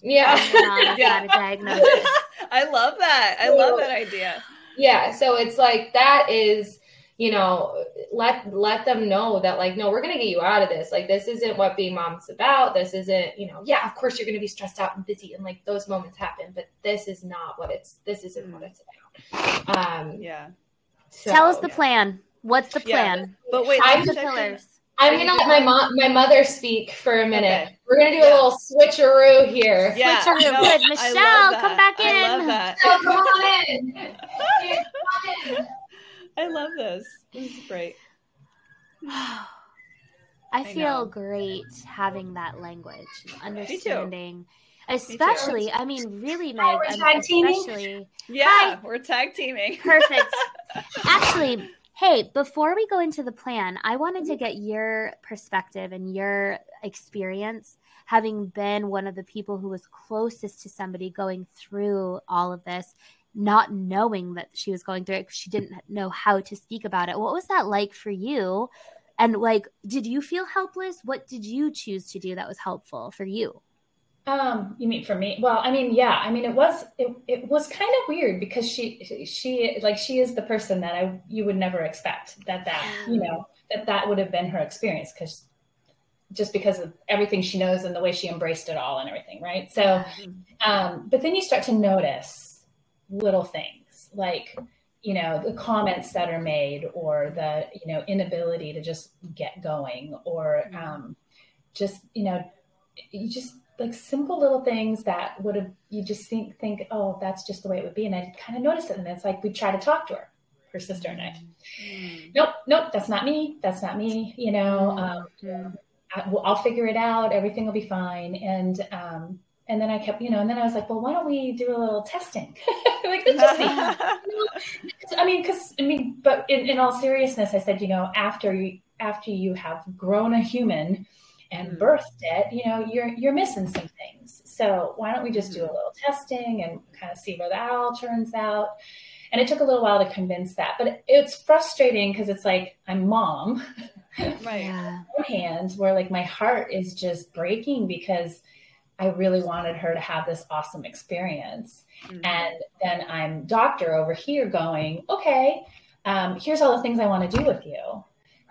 Yeah. Not a diagnosis. I love that. I love that idea. Yeah. So it's like, that is, you know, let them know that, like, no, we're going to get you out of this. Like, this isn't what being mom's about. This isn't, you know, of course you're going to be stressed out and busy and like those moments happen, but this isn't what it's about. So, tell us the plan. What's the plan? Yeah, but wait, what's the pillars? I'm going to let my mother speak for a minute. Okay. We're going to do a little switcheroo here. Yeah. Good. Michelle, come back in. I love that. Oh, come on in. Come on in. I love this. This is great. I feel great having that language, understanding, especially. I mean, really, Meg. Especially. Yeah, hi. We're tag teaming. Perfect. Actually, hey, before we go into the plan, I wanted to get your perspective and your experience, having been one of the people who was closest to somebody going through all of this. Not knowing that she was going through it, she didn't know how to speak about it. What was that like for you? And like, did you feel helpless? What did you choose to do that was helpful for you? You mean for me? Well, I mean, yeah. I mean, it was kind of weird because she is the person that you would never expect that you know, that would have been her experience, because of everything she knows and the way she embraced it all and everything, right? So, but then you start to notice little things like, you know, the comments that are made, or the, you know, inability to just get going, or just, you know, you just like simple little things that would have, you just think, oh, that's just the way it would be. And I kind of noticed it. And it's like, we try to talk to her. her sister and I. Nope, that's not me. That's not me. You know, I'll figure it out. Everything will be fine. And then I kept, and then I was like, well, why don't we do a little testing? Like, that's just me. But in all seriousness, I said, after you have grown a human and birthed it, you're missing some things. So why don't we just do a little testing and kind of see where that all turns out? And it took a little while to convince that, but it's frustrating because it's like, I'm mom, right? On one hand, where like my heart is just breaking because I really wanted her to have this awesome experience. And then I'm doctor over here going, okay, here's all the things I want to do with you.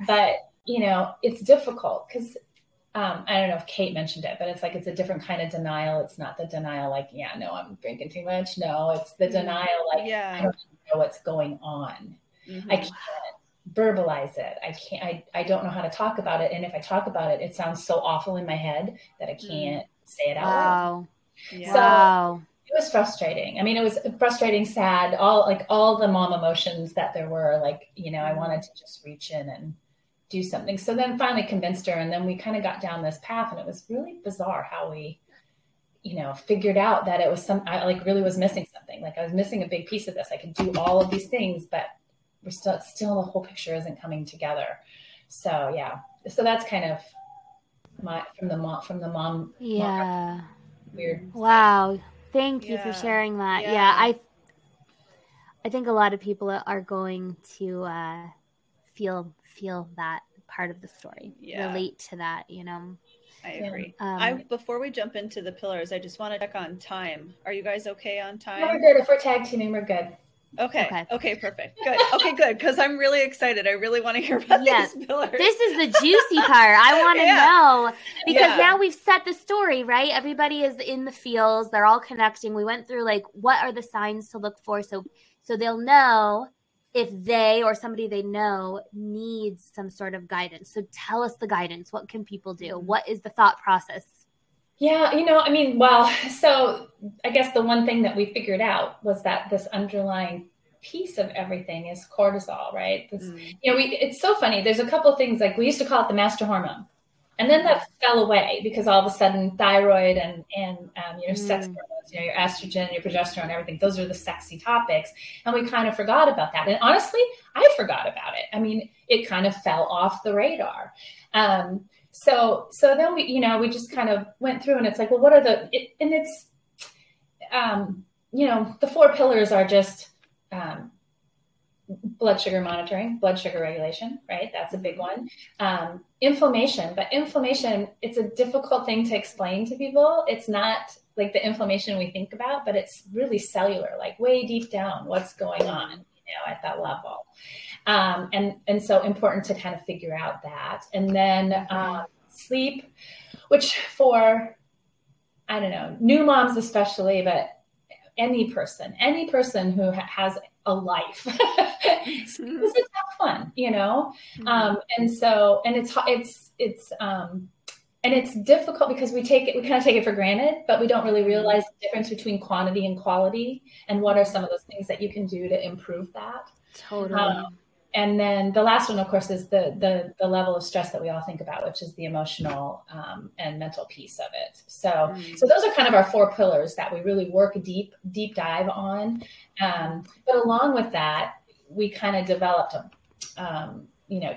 But, it's difficult because I don't know if Kate mentioned it, but it's like, it's a different kind of denial. It's not the denial like, yeah, no, I'm drinking too much. No, it's the denial like, I don't know what's going on. I can't verbalize it. I don't know how to talk about it. And if I talk about it, it sounds so awful in my head that I can't say it out loud. So it was frustrating. I mean, it was frustrating, sad, all the mom emotions that there were, like, I wanted to just reach in and do something. So then finally convinced her. And then we kind of got down this path, and it was really bizarre how we, figured out that it was I like really was missing something. Like I was missing a big piece of this. I could do all of these things, but we're still the whole picture isn't coming together. So yeah. So that's kind of from the mom. Yeah. Weird. Wow. Thank you for sharing that. Yeah. I think a lot of people are going to feel that part of the story, relate to that, I agree. Before we jump into the pillars, I just want to check on time. Are you guys okay on time? We're good. If we're tag teaming, we're good. Okay, perfect. Good. Okay, good. Because I'm really excited. I really want to hear about these pillars. This is the juicy part. I want to know, because now we've set the story, right? Everybody is in the fields. They're all connecting. We went through like, what are the signs to look for? So they'll know if they or somebody they know needs some sort of guidance. So tell us the guidance. What can people do? What is the thought process? Yeah, so I guess the one thing that we figured out was that this underlying piece of everything is cortisol, right? It's so funny. There's a couple of things, like we used to call it the master hormone. And then that fell away because all of a sudden thyroid and your sex hormones, your estrogen, your progesterone, everything, those are the sexy topics. And we kind of forgot about that. And honestly, I forgot about it. I mean, it kind of fell off the radar. So then we just kind of went through, and it's like, well, what are the four pillars are just blood sugar monitoring, blood sugar regulation, right? That's a big one. Inflammation, but inflammation, it's a difficult thing to explain to people. It's not like the inflammation we think about, but it's really cellular, like way deep down, what's going on, at that level. And so important to kind of figure out that. And then sleep, which for, I don't know, new moms especially, but any person who has a life, it's a tough one, and it's difficult because we kind of take it for granted, but we don't really realize the difference between quantity and quality, and what are some of those things that you can do to improve that. Totally. And then the last one, of course, is the level of stress that we all think about, which is the emotional and mental piece of it. So those are kind of our four pillars that we really work deep dive on. But along with that, we kind of developed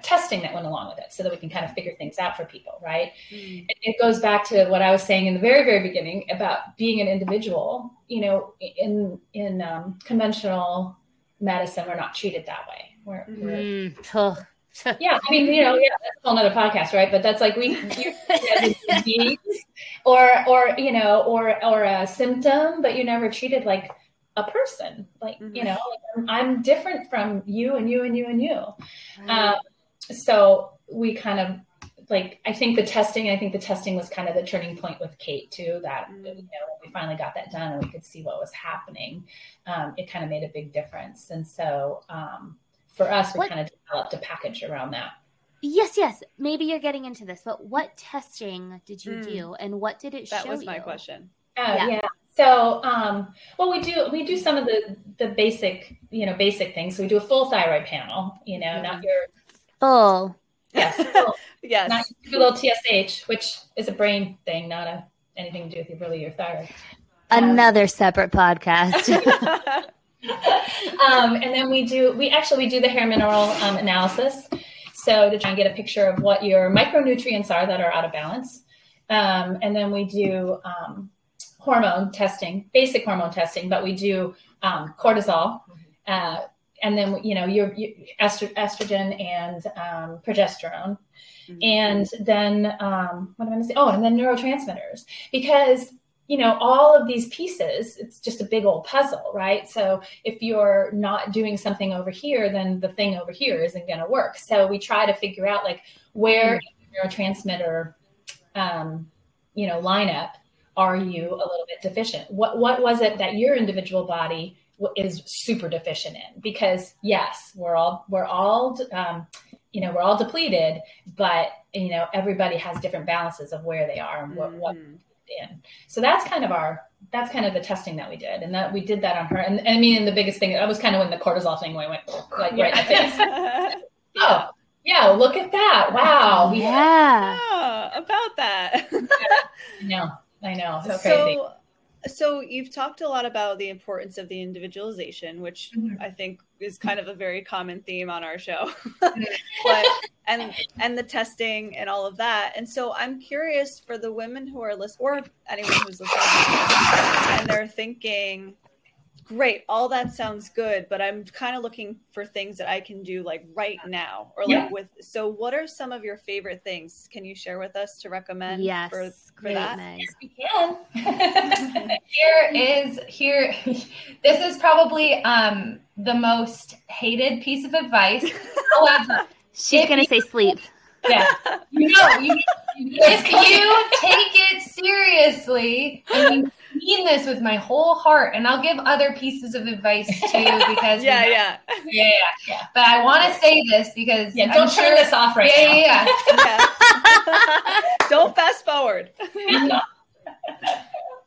testing that went along with it so that we can kind of figure things out for people, right? It goes back to what I was saying in the very, very beginning about being an individual. In conventional medicine, we're not treated that way. We're yeah, I mean, that's a whole nother podcast, right? But that's like you're a disease or a symptom, but you're never treated like a person. Like, I'm different from you and you and you and you. So we kind of I think the testing was kind of the turning point with Kate too, that, when we finally got that done and we could see what was happening, it kind of made a big difference. And so, for us, we kind of developed a package around that. Yes. Maybe you're getting into this, but what testing did you do, and what did it show you? That was my question. Yeah. So, well, we do some of the basic things. So we do a full thyroid panel, not your full. Yes. Full, yes. Not your little TSH, which is a brain thing, not anything to do with your thyroid. Another separate podcast. And then we do the hair mineral analysis. So to try and get a picture of what your micronutrients are that are out of balance. And then we do hormone testing, basic hormone testing, but we do cortisol, and then your estrogen and progesterone, and then what am I going to say? Oh, and then neurotransmitters, because all of these pieces, it's just a big old puzzle, right? So if you're not doing something over here, then the thing over here isn't going to work. So we try to figure out like where in the neurotransmitter lineup are you a little bit deficient? What was it that your individual body is super deficient in? Because yes, we're all depleted, but everybody has different balances of where they are and what in. So that's kind of the testing that we did, and that we did that on her. And I mean, the biggest thing that was kind of when the cortisol thing went like right in the face. Oh yeah, look at that! Wow, about that. I know. So crazy. So you've talked a lot about the importance of the individualization, which I think is kind of a very common theme on our show, but and the testing and all of that. And so I'm curious for the women who are listening, or anyone who's listening, and they're thinking, great, all that sounds good, but I'm kind of looking for things that I can do like right now, or like so what are some of your favorite things? Can you share with us to recommend for that? Yes, we can. This is probably the most hated piece of advice. However, she's going to say sleep. Yeah. If you take it seriously, and you mean this with my whole heart, and I'll give other pieces of advice too, because yeah. But I want to say this because don't turn this off right now. Yeah. Don't fast forward.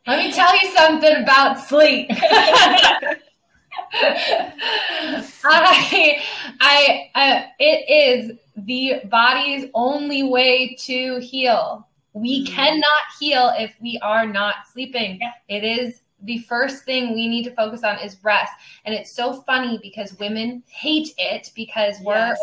Let me tell you something about sleep. It is the body's only way to heal. We cannot heal if we are not sleeping. Yeah. It is the first thing we need to focus on is rest. And it's so funny because women hate it because we're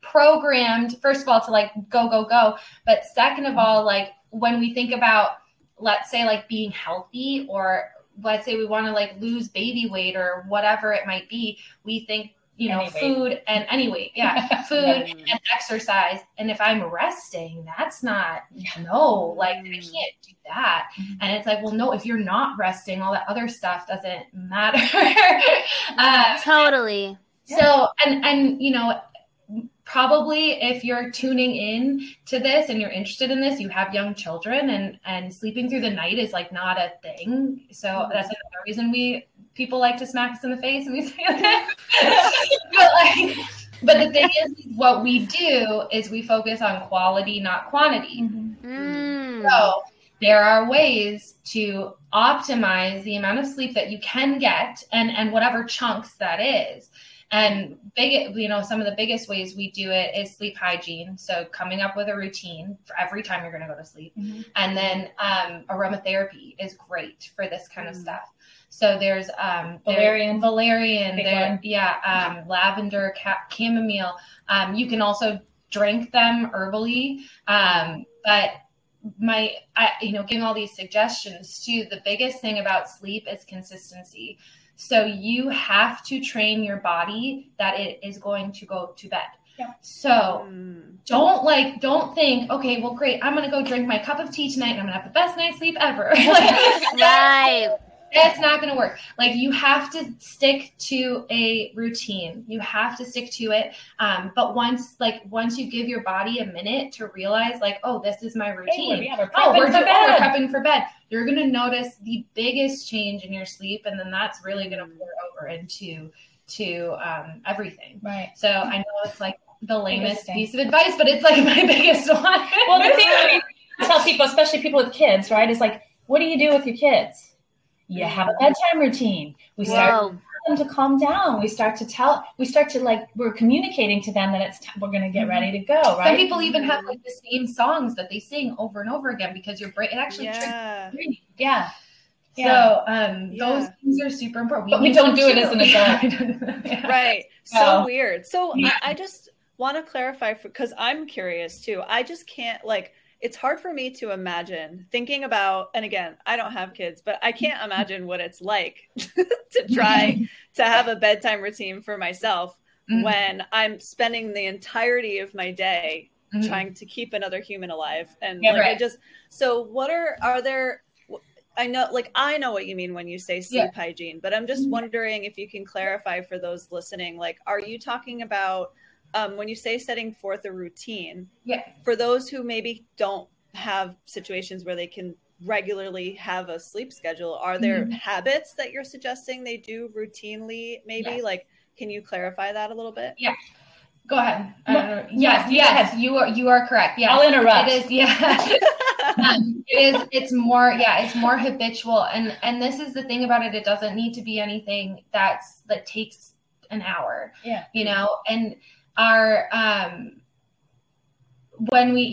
programmed, first of all, to like go. But second of all, like when we think about, let's say like being healthy, or let's say we want to like lose baby weight or whatever it might be, we think, food and food and exercise. And if I'm resting, that's not, I can't do that. And it's like, well, no, if you're not resting, all that other stuff doesn't matter. Totally. So, and probably if you're tuning in to this and you're interested in this, you have young children, and sleeping through the night is like not a thing. So that's another reason people like to smack us in the face and we say that. But the thing is, what we do is we focus on quality, not quantity. So there are ways to optimize the amount of sleep that you can get, and whatever chunks that is. And some of the biggest ways we do it is sleep hygiene. So coming up with a routine for every time you're going to go to sleep. And then aromatherapy is great for this kind of stuff. So there's valerian, lavender, chamomile. You can also drink them herbally. But giving all these suggestions too, the biggest thing about sleep is consistency. So you have to train your body that it is going to go to bed. Yeah. So don't think, okay, well, great, I'm going to go drink my cup of tea tonight and I'm going to have the best night's sleep ever. Right. It's not going to work. Like, you have to stick to a routine. You have to stick to it. But once you give your body a minute to realize, like, oh, this is my routine. We're prepping for bed. You're going to notice the biggest change in your sleep. And then that's really going to pour over into everything. Right. So I know it's like the lamest piece of advice, but it's like my biggest one. Well, the thing I tell people, especially people with kids, right, is like, what do you do with your kids? You have a bedtime routine. We start them to calm down. We start to like, we're communicating to them that we're going to get ready to go, right? Some people even have like the same songs that they sing over and over again because your brain, it actually triggers your brain. Yeah. So those things are super important. But we don't do it as an adult. Right. So weird. So I just want to clarify, because I'm curious too. I just can't, like, it's hard for me to imagine thinking about, and again, I don't have kids, but I can't imagine what it's like to try to have a bedtime routine for myself when I'm spending the entirety of my day trying to keep another human alive. And so what are there, I know what you mean when you say sleep hygiene, but I'm just wondering if you can clarify for those listening, like, are you talking about when you say setting forth a routine, for those who maybe don't have situations where they can regularly have a sleep schedule, are there habits that you're suggesting they do routinely, maybe? Like, can you clarify that a little bit? Yeah. Go ahead. Yes, you are correct. Yeah, I'll interrupt. It is. It's more habitual, and this is the thing about it. It doesn't need to be anything that takes an hour. Yeah, you know, and our when we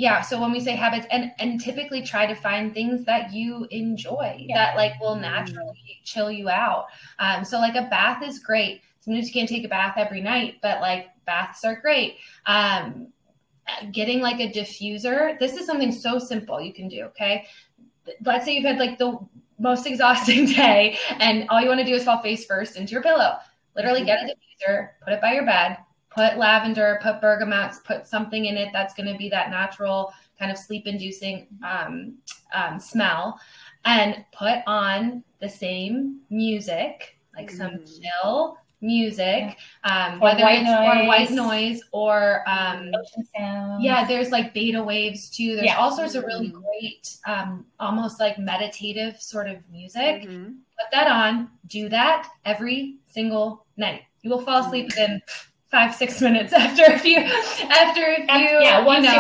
say habits, and typically try to find things that you enjoy that like will naturally chill you out. So like a bath is great. Sometimes you can't take a bath every night, but like baths are great. Getting like a diffuser. This is something so simple you can do. Okay. Let's say you've had like the most exhausting day and all you want to do is fall face first into your pillow. Literally get a diffuser, put it by your bed, put lavender, put bergamots, put something in it that's going to be that natural kind of sleep inducing smell, and put on the same music, like some chill music, whether it's white noise or ocean sound. Yeah, there's like beta waves too. There's all sorts of really great, almost like meditative sort of music. Put that on. Do that every single night. You will fall asleep within 5-6 minutes once your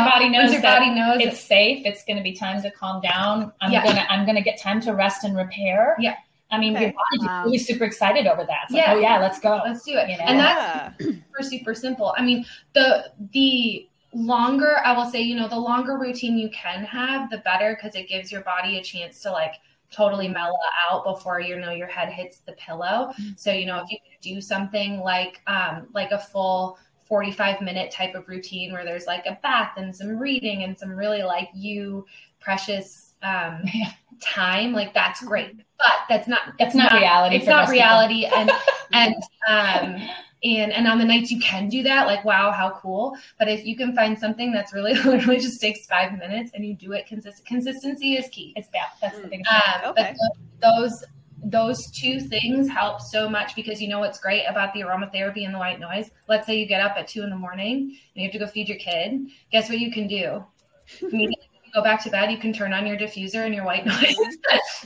body knows it's safe, it's going to be time to calm down. I'm gonna get time to rest and repair. Yeah. I mean, your body's really super excited over that. It's like, let's go. Let's do it. You know? And that's super simple. I mean, the longer, I will say, the longer routine you can have, the better, because it gives your body a chance to like totally mellow out before, your head hits the pillow. So, if you do something like a full 45-minute type of routine where there's like a bath and some reading and some really like precious time, like that's great, but that's not reality. It's not reality. And on the nights you can do that, like, wow, how cool. But if you can find something that's really literally just takes 5 minutes and you do it consistency is key. That's the biggest thing. Those two things help so much, because what's great about the aromatherapy and the white noise. Let's say you get up at 2 a.m. and you have to go feed your kid. Guess what you can do? Immediately go back to bed, you can turn on your diffuser and your white noise,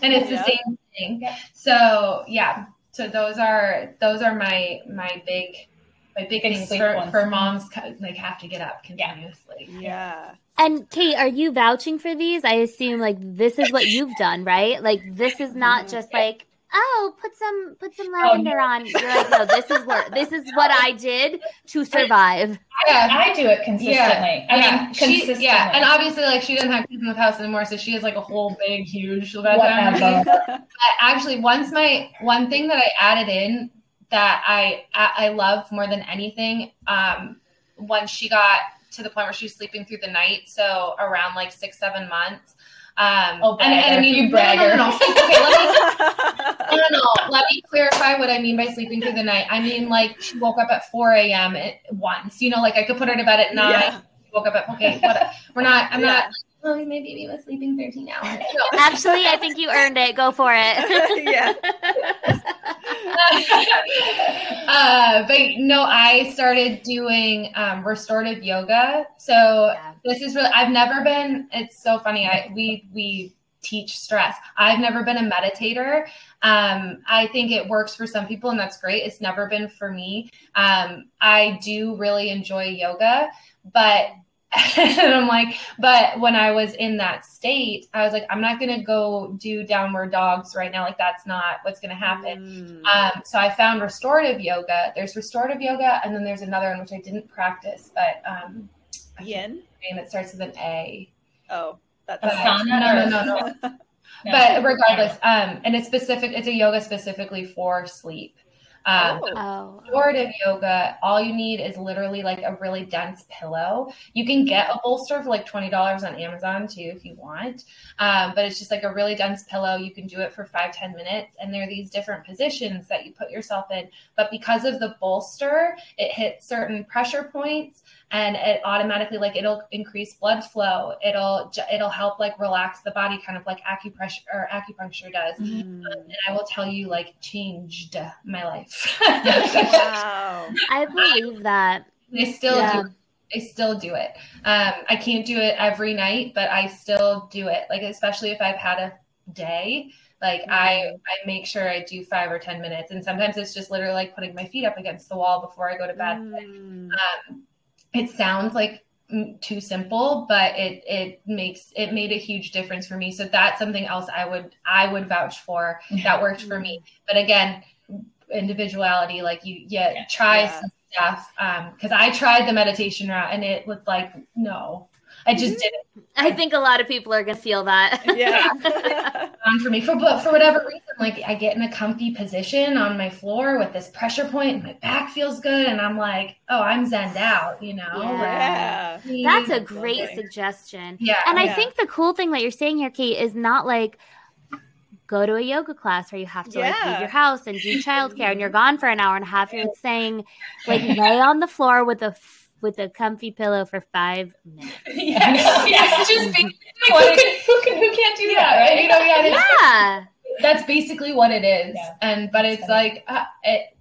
and it's the same thing. So so those are my big things for moms, like have to get up continuously. And Kate, are you vouching for these? I assume like this is what you've done, right? Like this is not just like, put some lavender on. You're like, no, this is what I did to survive. I do it consistently. Consistently. And obviously, like, she doesn't have kids in the house anymore, so she has like a whole big, huge bedtime. But actually, one thing that I added in that I love more than anything, once she got to the point where she was sleeping through the night, so around like 6-7 months. And I mean, you bragger. No. Okay, let me clarify what I mean by sleeping through the night. I mean, like, she woke up at 4 a.m. once. Like I could put her to bed at 9. Yeah. She woke up at I'm not. Oh, my baby was sleeping 13 hours. No. Actually, I think you earned it. Go for it. But no, I started doing restorative yoga. So this is really, I've never been, it's so funny. We teach stress. I've never been a meditator. I think it works for some people and that's great. It's never been for me. I do really enjoy yoga, but And I'm like, but when I was in that state, I was like, I'm not going to go do downward dogs right now. Like, that's not what's going to happen. So I found restorative yoga. There's restorative yoga. And then there's another one, which I didn't practice, but Yin? That starts with an A. Oh, that's no. But regardless, and it's a yoga specifically for sleep. Restorative yoga, all you need is literally like a really dense pillow. You can get a bolster for like $20 on Amazon too if you want, but it's just like a really dense pillow. You can do it for 5-10 minutes, and there are these different positions that you put yourself in, but because of the bolster, it hits certain pressure points, and it automatically, like, it'll increase blood flow. It'll help like relax the body, kind of like acupuncture does. And I will tell you, like, changed my life. Wow. I believe that. I still do it. I can't do it every night, but I still do it. Like, especially if I've had a day, like I make sure I do 5 or 10 minutes. And sometimes it's just literally like putting my feet up against the wall before I go to bed. It sounds like too simple, but it made a huge difference for me. So that's something else I would vouch for that worked for me. But again, individuality, like try some stuff. Cause I tried the meditation route and it was like, no, I just didn't. I think a lot of people are going to feel that. Yeah. For me, for whatever reason, like I get in a comfy position on my floor with this pressure point and my back feels good. And I'm like, oh, I'm zenned out, you know? Yeah. That's a great suggestion. Yeah. And I think the cool thing that you're saying here, Kate, is not like, go to a yoga class where you have to like leave your house and do childcare and you're gone for an hour and a half. You're saying like lay on the floor with a comfy pillow for 5 minutes. Just who can't do that, right? You know, that's basically what it is. Yeah. But it's like it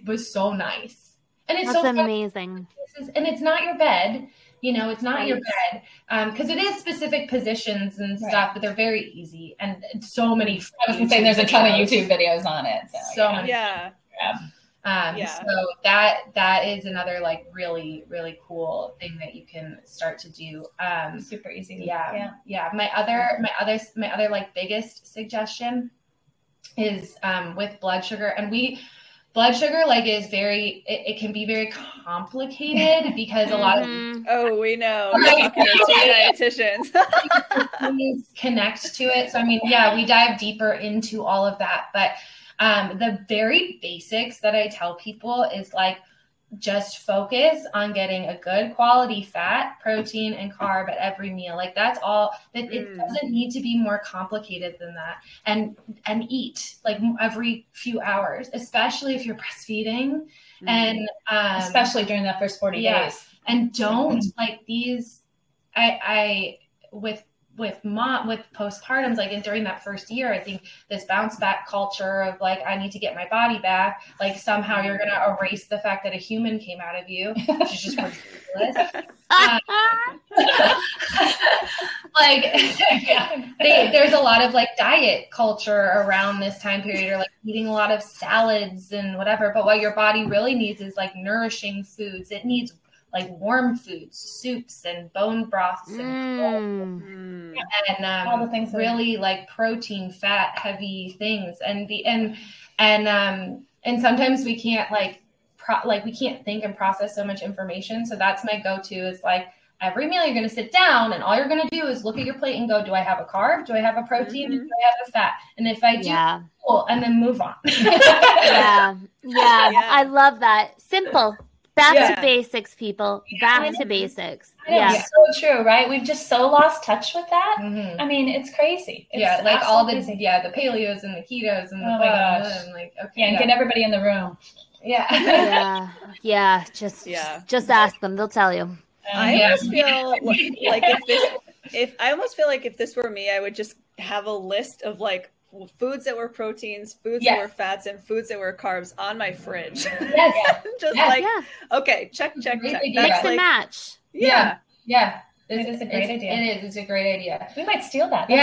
was so nice, and it's that's amazing. And it's not your bed. You know, it's not your bed because it is specific positions and stuff, but they're very easy and so many. I was going to say there's a ton of YouTube videos on it. So many. So that is another like really, really cool thing that you can start to do. Super easy. Yeah. My other like biggest suggestion is with blood sugar, and blood sugar like is it can be very complicated because a lot of we know dietitians connect to it. So I mean, we dive deeper into all of that, but the very basics that I tell people is like, just focus on getting a good quality fat, protein, and carb at every meal. Like that's all. It doesn't need to be more complicated than that. And eat like every few hours, especially if you're breastfeeding, and especially during that first 40 days. And don't like these. With postpartums, like during that first year, I think this bounce back culture of like, I need to get my body back. Like somehow you're going to erase the fact that a human came out of you, which is just ridiculous. There's a lot of like diet culture around this time period, or like eating a lot of salads and whatever. But what your body really needs is like nourishing foods. It needs like warm foods, soups and bone broths and all the things really like protein, fat, heavy things. And sometimes we can't we can't think and process so much information. So that's my go-to is like every meal you're going to sit down and all you're going to do is look at your plate and go, do I have a carb? Do I have a protein? Do I have a fat? And if I do, cool. And then move on. I love that. Simple. Back to basics, people. Back to basics. It's so true, right? We've just so lost touch with that. Mm-hmm. I mean, it's crazy. It's like all the paleos and the ketos and my gosh. And get everybody in the room. Just ask them; they'll tell you. I almost feel like if this were me, I would just have a list of like foods that were proteins, foods that were fats, and foods that were carbs on my fridge. Okay, check. Mix and match. Yeah. This is a great idea. It is. It's a great idea. We might steal that. We'll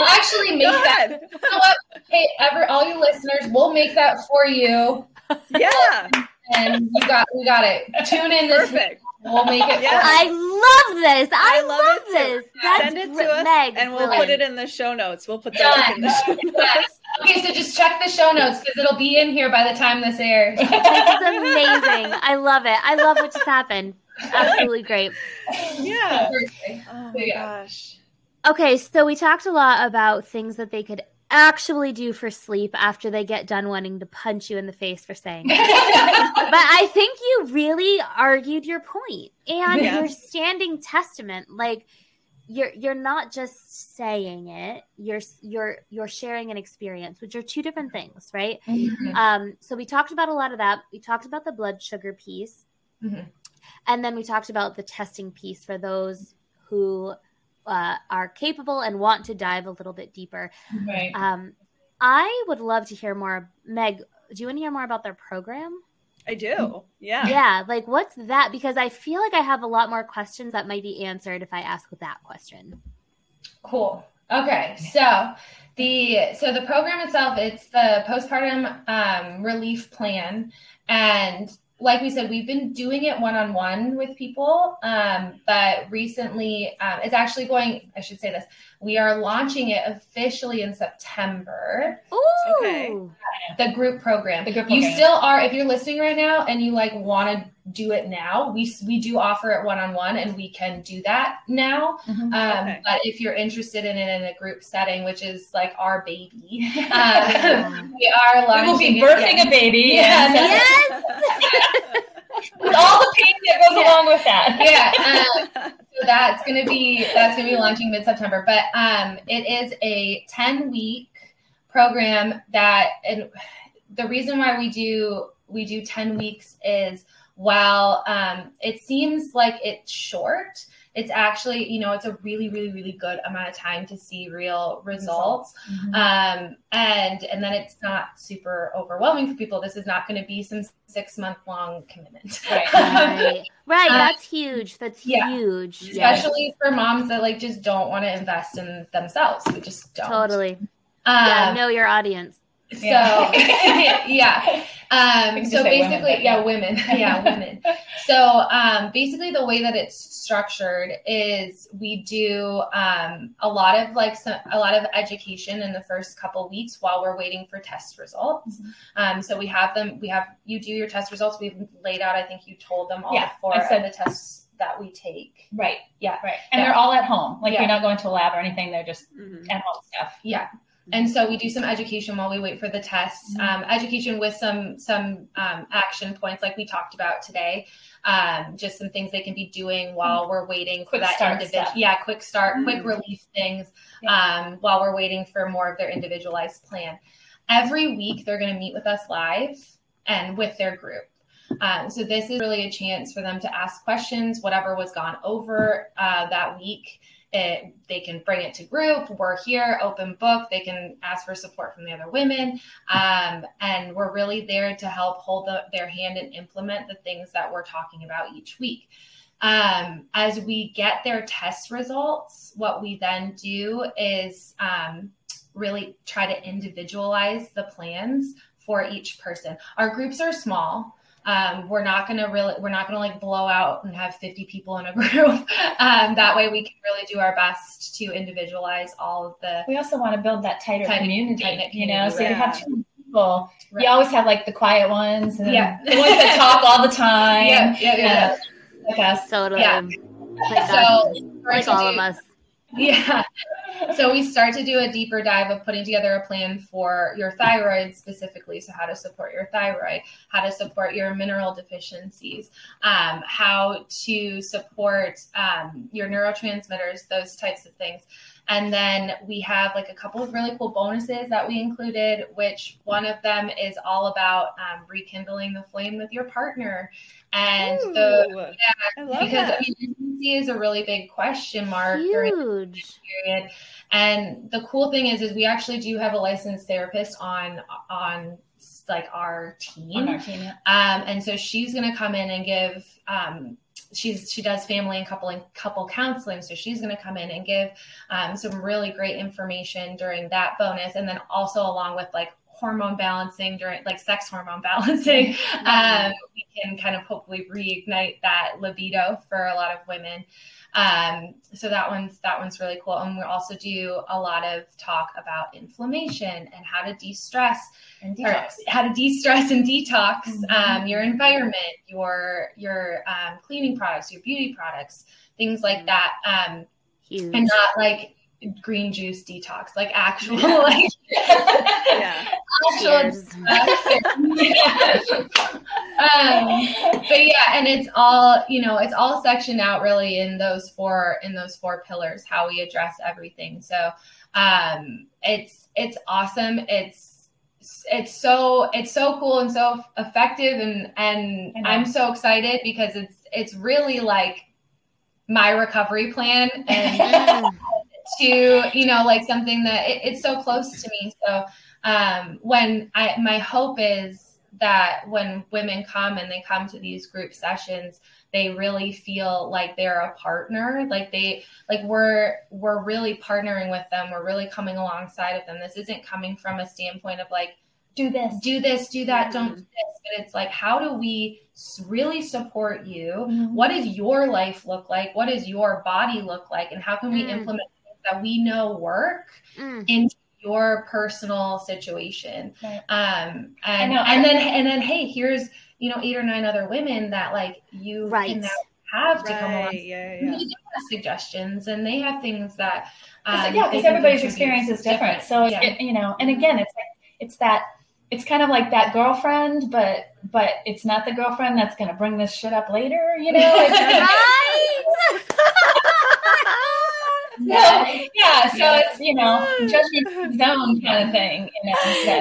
actually make that. You know what? Hey, all you listeners, we'll make that for you. Yeah. And we got it. Tune in this week. We'll make it. Yeah. I love this. I love this. Send it to us, Meg, and we'll put it in the show notes. We'll put that in the show notes. Yes. Okay, so just check the show notes because it'll be in here by the time this airs. This is amazing. I love it. I love what just happened. Absolutely great. Yeah. Oh my gosh. Okay, so we talked a lot about things that they could actually do for sleep after they get done wanting to punch you in the face for saying it. But I think you really argued your point, and you're standing testament. Like you're not just saying it; you're sharing an experience, which are two different things, right? Mm-hmm. So we talked about a lot of that. We talked about the blood sugar piece, and then we talked about the testing piece for those who are capable and want to dive a little bit deeper. Right. I would love to hear more. Meg, do you want to hear more about their program? I do. Yeah. Yeah. Like, what's that? Because I feel like I have a lot more questions that might be answered if I ask with that question. Cool. Okay. So the program itself, it's the postpartum relief plan. And like we said, we've been doing it one-on-one with people, but recently it's actually I should say this, we are launching it officially in September. Ooh. Okay. The group program. You still are, if you're listening right now and you want to do it now, we do offer it one-on-one and we can do that now. But if you're interested in it in a group setting, which is like our baby, we are launching. We will be birthing a baby. Yes. With all the pain that goes along with that. So that's gonna be launching mid-September. But it is a 10-week program and the reason why we do 10 weeks is while it seems like it's short, it's actually, it's a really, really, really good amount of time to see real results. And then it's not super overwhelming for people. This is not going to be some 6-month long commitment. Right. That's huge. That's huge. Especially for moms that just don't want to invest in themselves. We just don't. Totally. Know your audience. So, so basically, women. Women. So, basically the way that it's structured is we do, a lot of education in the first couple weeks while we're waiting for test results. So you do your test results. We've laid out, I think you told them all before the tests that we take. Right. Yeah. Right. And they're all at home. You're not going to a lab or anything. They're just at home stuff. Yeah. And so we do some education while we wait for the tests, education with some action points like we talked about today, just some things they can be doing while we're waiting for that individual. Yeah, quick start, quick relief things while we're waiting for more of their individualized plan. Every week they're going to meet with us live and with their group. So this is really a chance for them to ask questions, whatever was gone over that week. They can bring it to group. We're here, open book. They can ask for support from the other women. And we're really there to help hold their hand and implement the things that we're talking about each week. As we get their test results, what we then do is really try to individualize the plans for each person. Our groups are small. We're not going to blow out and have 50 people in a group. That way we can really do our best to individualize all of the. We also want to build that tighter community, so you have two people. Right. You always have the quiet ones and the ones that talk all the time. Yeah. Like us. Totally. Yeah. Like all of us. Yeah. So we start to do a deeper dive of putting together a plan for your thyroid specifically. So how to support your thyroid, how to support your mineral deficiencies, how to support your neurotransmitters, those types of things. And then we have a couple of really cool bonuses that we included, which one of them is all about rekindling the flame with your partner. And pregnancy is a really big question mark during this period. And the cool thing is we actually do have a licensed therapist on our team. On our team, yeah. And so she's going to come in and give. She does family and couple counseling, so she's going to come in and give some really great information during that bonus, and then also along with hormone balancing during like sex hormone balancing, we can kind of hopefully reignite that libido for a lot of women. So that one's really cool. And we also do a lot of talk about inflammation and how to de-stress and detox, your environment, your cleaning products, your beauty products, things like that. Huge. And not like green juice detox, like actual, like, actual but yeah, and it's all, it's all sectioned out really in those four pillars, how we address everything. So, it's awesome. It's so cool and so effective. And I'm so excited because it's really like my recovery plan and to, like something that it's so close to me. So, my hope is that when women come and they come to these group sessions, they really feel like they're a partner, we're really partnering with them. We're really coming alongside of them. This isn't coming from a standpoint of like, do this, do that, don't do this. But it's like, how do we really support you? Mm-hmm. What does your life look like? What does your body look like? And how can we implement things that we know work into your personal situation? Right. And then, hey, here's, 8 or 9 other women that like you can now have to come along. Yeah. They have suggestions and they have things that, because everybody's experience is different. So, and again, it's kind of like that girlfriend, but it's not the girlfriend that's going to bring this shit up later, It's right. So it's judgment zone kind of thing.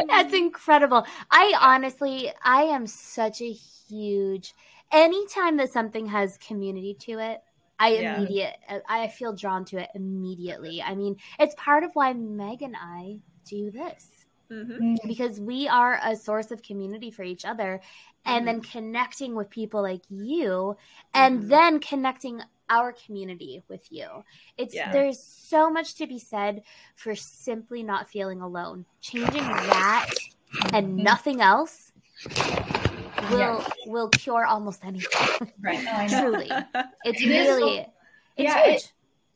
That's incredible. I am such a huge. Anytime that something has community to it, I feel drawn to it immediately. I mean, it's part of why Meg and I do this. Mm-hmm. Because we are a source of community for each other, and then connecting with people like you, and then connecting our community with you. There's so much to be said for simply not feeling alone. Changing that and nothing else will cure almost anything. Right. Truly. It's huge.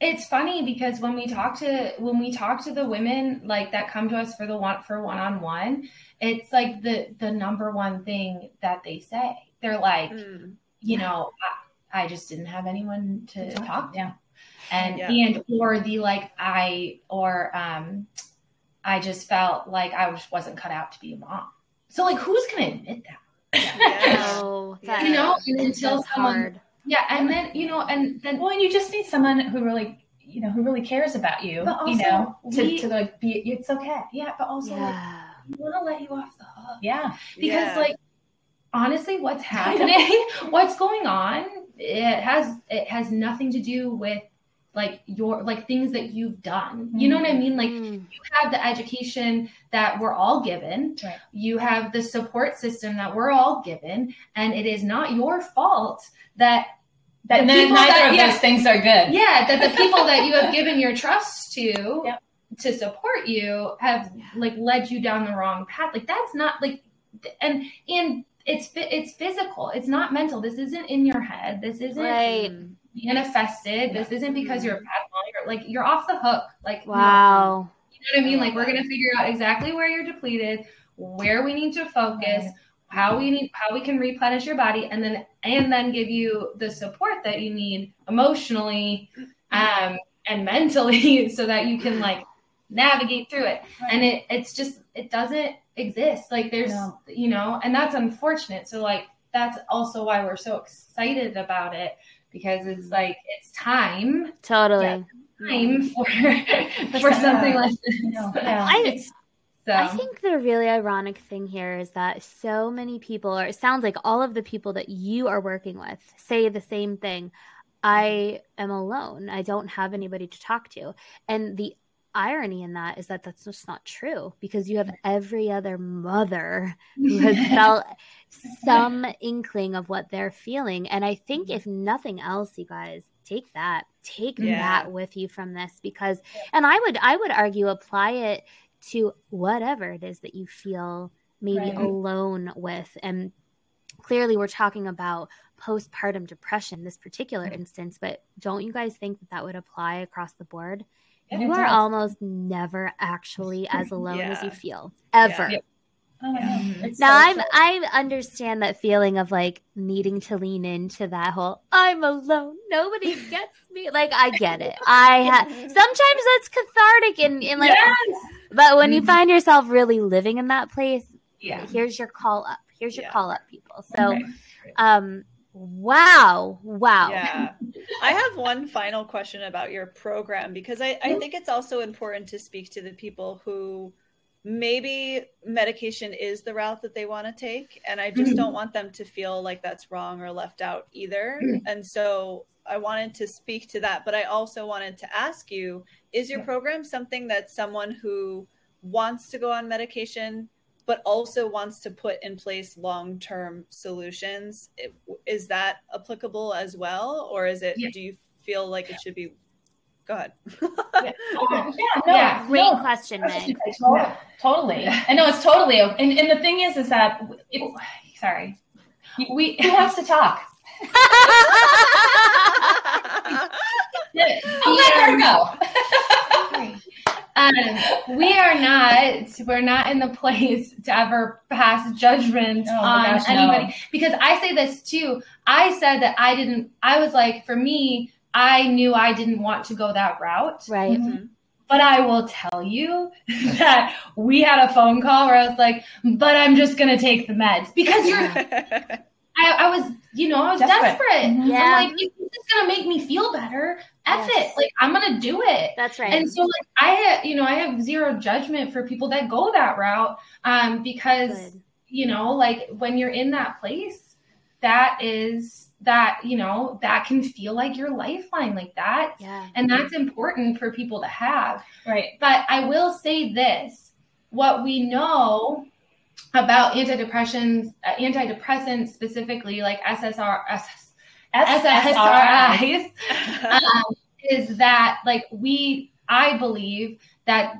It's funny because when we talk to the women like that come to us for one-on-one, it's like the number one thing that they say. They're like, I just didn't have anyone to talk to. I just felt like I wasn't cut out to be a mom. So like, who's going to admit that? Until someone, hard. And then, and you just need someone who really, who really cares about you, but also, to like be, it's okay. Yeah. But also we want to let you off the hook. Yeah. Because like, honestly, what's happening, what's going on, it has nothing to do with like your, like things that you've done. You know what I mean? Like you have the education that we're all given. Right. You have the support system that we're all given. And it is not your fault that neither of those things are good. Yeah. That the people that you have given your trust to support you have like led you down the wrong path. Like that's not like, and it's physical. It's not mental. This isn't in your head. This isn't manifested. This isn't because you're a bad mom. Like you're off the hook. Like wow. You know what I mean? Like we're gonna figure out exactly where you're depleted, where we need to focus, how we can replenish your body, and then give you the support that you need emotionally and mentally so that you can like navigate through it. And it doesn't exist. Like there's and that's unfortunate. So like that's also why we're so excited about it, because it's like it's time. Totally. Time for something like this. I think the really ironic thing here is that so many people, or it sounds like all of the people that you are working with, say the same thing. I am alone. I don't have anybody to talk to. And the irony in that is that that's just not true, because you have every other mother who has felt some inkling of what they're feeling. And I think if nothing else, you guys, take that with you from this, because, and I would argue, apply it to whatever it is that you feel maybe alone with. And clearly we're talking about postpartum depression, this particular instance, but don't you guys think that would apply across the board? You are almost never actually as alone as you feel, ever. Yeah. Now I understand that feeling of like needing to lean into that whole I'm alone, nobody gets me. Like I get it. Sometimes that's cathartic and like, but when you find yourself really living in that place, here's your call up. Here's your call up, people. So, wow. Yeah. I have one final question about your program, because I think it's also important to speak to the people who maybe medication is the route that they want to take. And I just don't want them to feel like that's wrong or left out either. And so I wanted to speak to that, but I also wanted to ask you, is your program something that someone who wants to go on medication, but also wants to put in place long-term solutions, is that applicable as well? Or is it, do you feel like it should be, go ahead. Great question, Meg. Totally. I know it's totally. And the thing is that, sorry, who wants to talk? Let her go. We're not in the place to ever pass judgment on anybody. Because I say this too. I said that I was like, for me, I knew I didn't want to go that route. Right. Mm-hmm. But I will tell you that we had a phone call where I was like, but I'm just going to take the meds because I was desperate. Mm-hmm. Yeah. I'm like, if this is going to make me feel better, it. Like, I'm going to do it. That's right. And so like, I have zero judgment for people that go that route. Because, like when you're in that place, that can feel like your lifeline like that. Yeah. And that's important for people to have. Right. But I will say this, what we know about antidepressants specifically, like SSRIs, is that like I believe that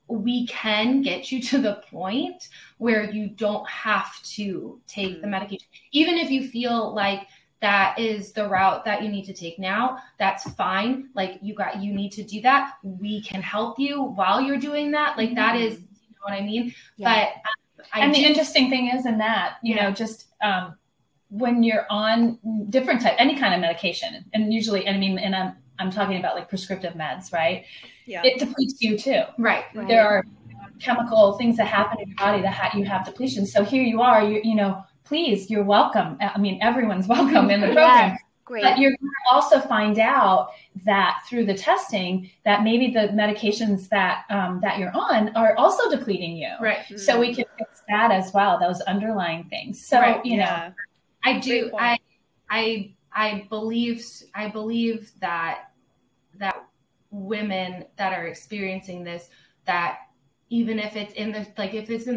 we can get you to the point where you don't have to take the medication. Even if you feel like that is the route that you need to take now, that's fine. Like you need to do that. We can help you while you're doing that. Like that is, you know what I mean? Yeah. But the interesting thing is in that, when you're on different type, any kind of medication, and usually, I'm talking about like prescriptive meds, right? Yeah. It depletes you too. Right. There are chemical things that happen in your body that you have depletion. So here you are, please, you're welcome. I mean, everyone's welcome in the program. Yeah, great. But you're going to also find out that through the testing that maybe the medications that you're on are also depleting you. Right. So we can fix that as well, those underlying things. So, I do. I believe that women that are experiencing this, that even if it's in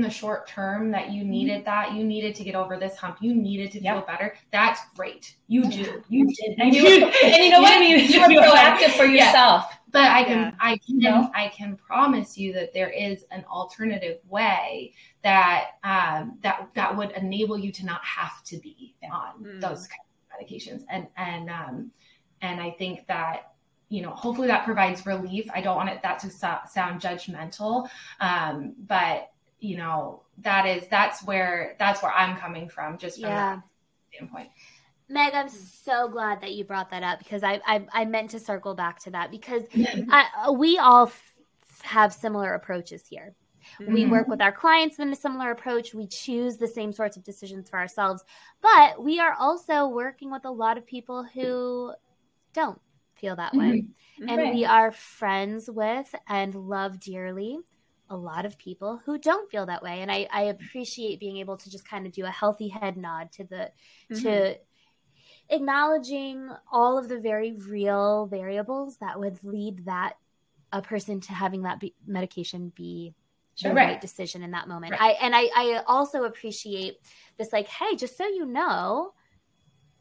the short term that you needed you needed to get over this hump, you needed to feel better. That's great. You did. And you know what? You were proactive for yourself. But I can promise you that there is an alternative way that would enable you to not have to be on those kinds of medications. And I think that, hopefully that provides relief. I don't want that to sound judgmental. But that's where I'm coming from, just from that standpoint. Meg, I'm so glad that you brought that up, because I meant to circle back to that, because we all have similar approaches here. Mm-hmm. We work with our clients in a similar approach. We choose the same sorts of decisions for ourselves, but we are also working with a lot of people who don't feel that way. Mm-hmm. And we are friends with and love dearly a lot of people who don't feel that way. And I appreciate being able to just kind of do a healthy head nod to acknowledging all of the very real variables that would lead a person to having that medication be the right decision in that moment. Right. I also appreciate this, like, hey, just so you know,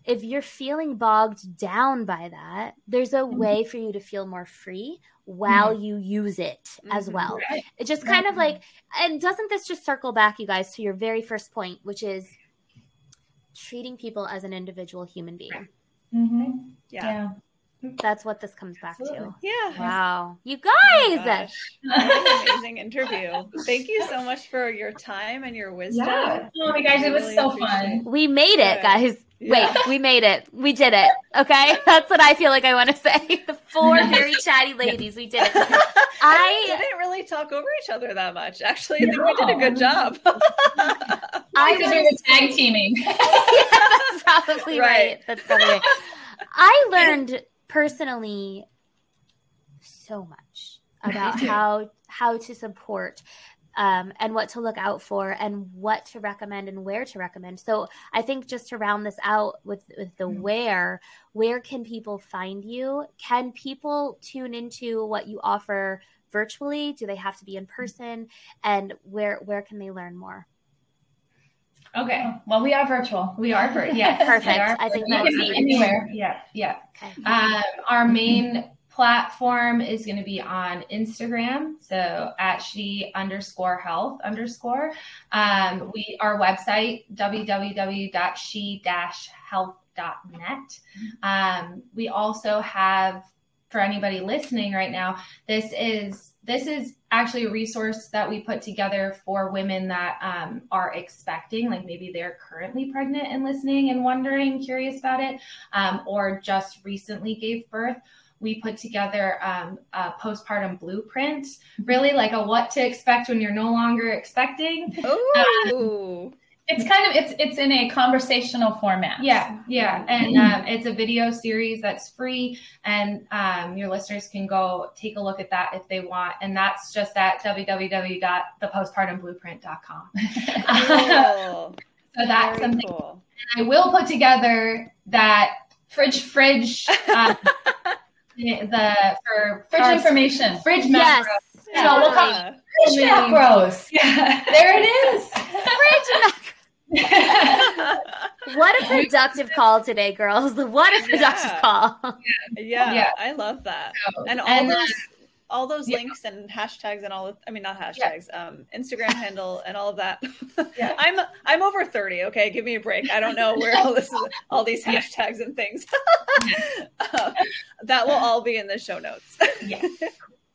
if you're feeling bogged down by that, there's a way for you to feel more free while you use it as well. Right. It just kind of like, and doesn't this just circle back, you guys, to your very first point, which is treating people as an individual human being. Yeah. That's what this comes back to. Yeah. Wow. You guys. That was an amazing interview. Thank you so much for your time and your wisdom. Yeah. Oh my gosh, it was so fun. We made it, guys. Wait, we made it. We did it. Okay? That's what I feel like I want to say. The 4 very chatty ladies, we did it. I didn't really talk over each other that much. Actually, I think we did a good job. I think we were tag teaming. That's probably right. That's probably right. I learned personally so much about how to support and what to look out for and what to recommend and where to recommend. So I think just to round this out with the where can people find you? Can people tune into what you offer virtually? Do they have to be in person? And where can they learn more? Okay. Well, we are virtual. Yeah. Perfect. I think that's anywhere. Yeah. Okay. Our main platform is going to be on Instagram. So at she_health_. Our website, www.she-health.net. We also have, for anybody listening right now, this is actually a resource that we put together for women that are expecting, like maybe they're currently pregnant and listening and wondering, curious about it, or just recently gave birth. We put together a postpartum blueprint, really like a what to expect when you're no longer expecting. Ooh. It's kind of, it's in a conversational format. Yeah. And it's a video series that's free, and your listeners can go take a look at that if they want. And that's just at www.thepostpartumblueprint.com. Cool. So that's something. Cool. And I will put together that fridge information. Fridge macros. Yes. So we'll call it fridge macros. Yeah. There it is. Fridge macros. What a productive call today, girls. What a productive call. Yeah. I love that. And all those links and hashtags and all of, I mean, not hashtags, Instagram handle and all of that. I'm over 30. Okay. Give me a break. I don't know where all these hashtags and things that will all be in the show notes.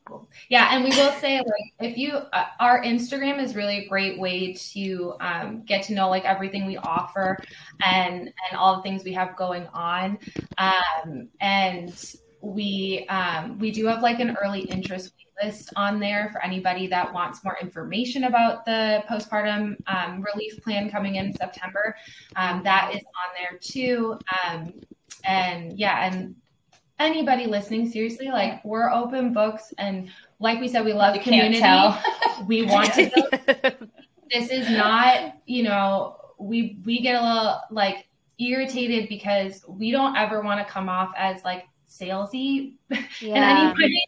Cool. Yeah. And we will say, like, if you, our Instagram is really a great way to get to know like everything we offer and all the things we have going on. And we do have like an early interest list on there for anybody that wants more information about the postpartum relief plan coming in September. That is on there too. And anybody listening, seriously, like, we're open books, and like we said, we love community. We want to. This is not, we get a little like irritated because we don't ever want to come off as like salesy in anybody,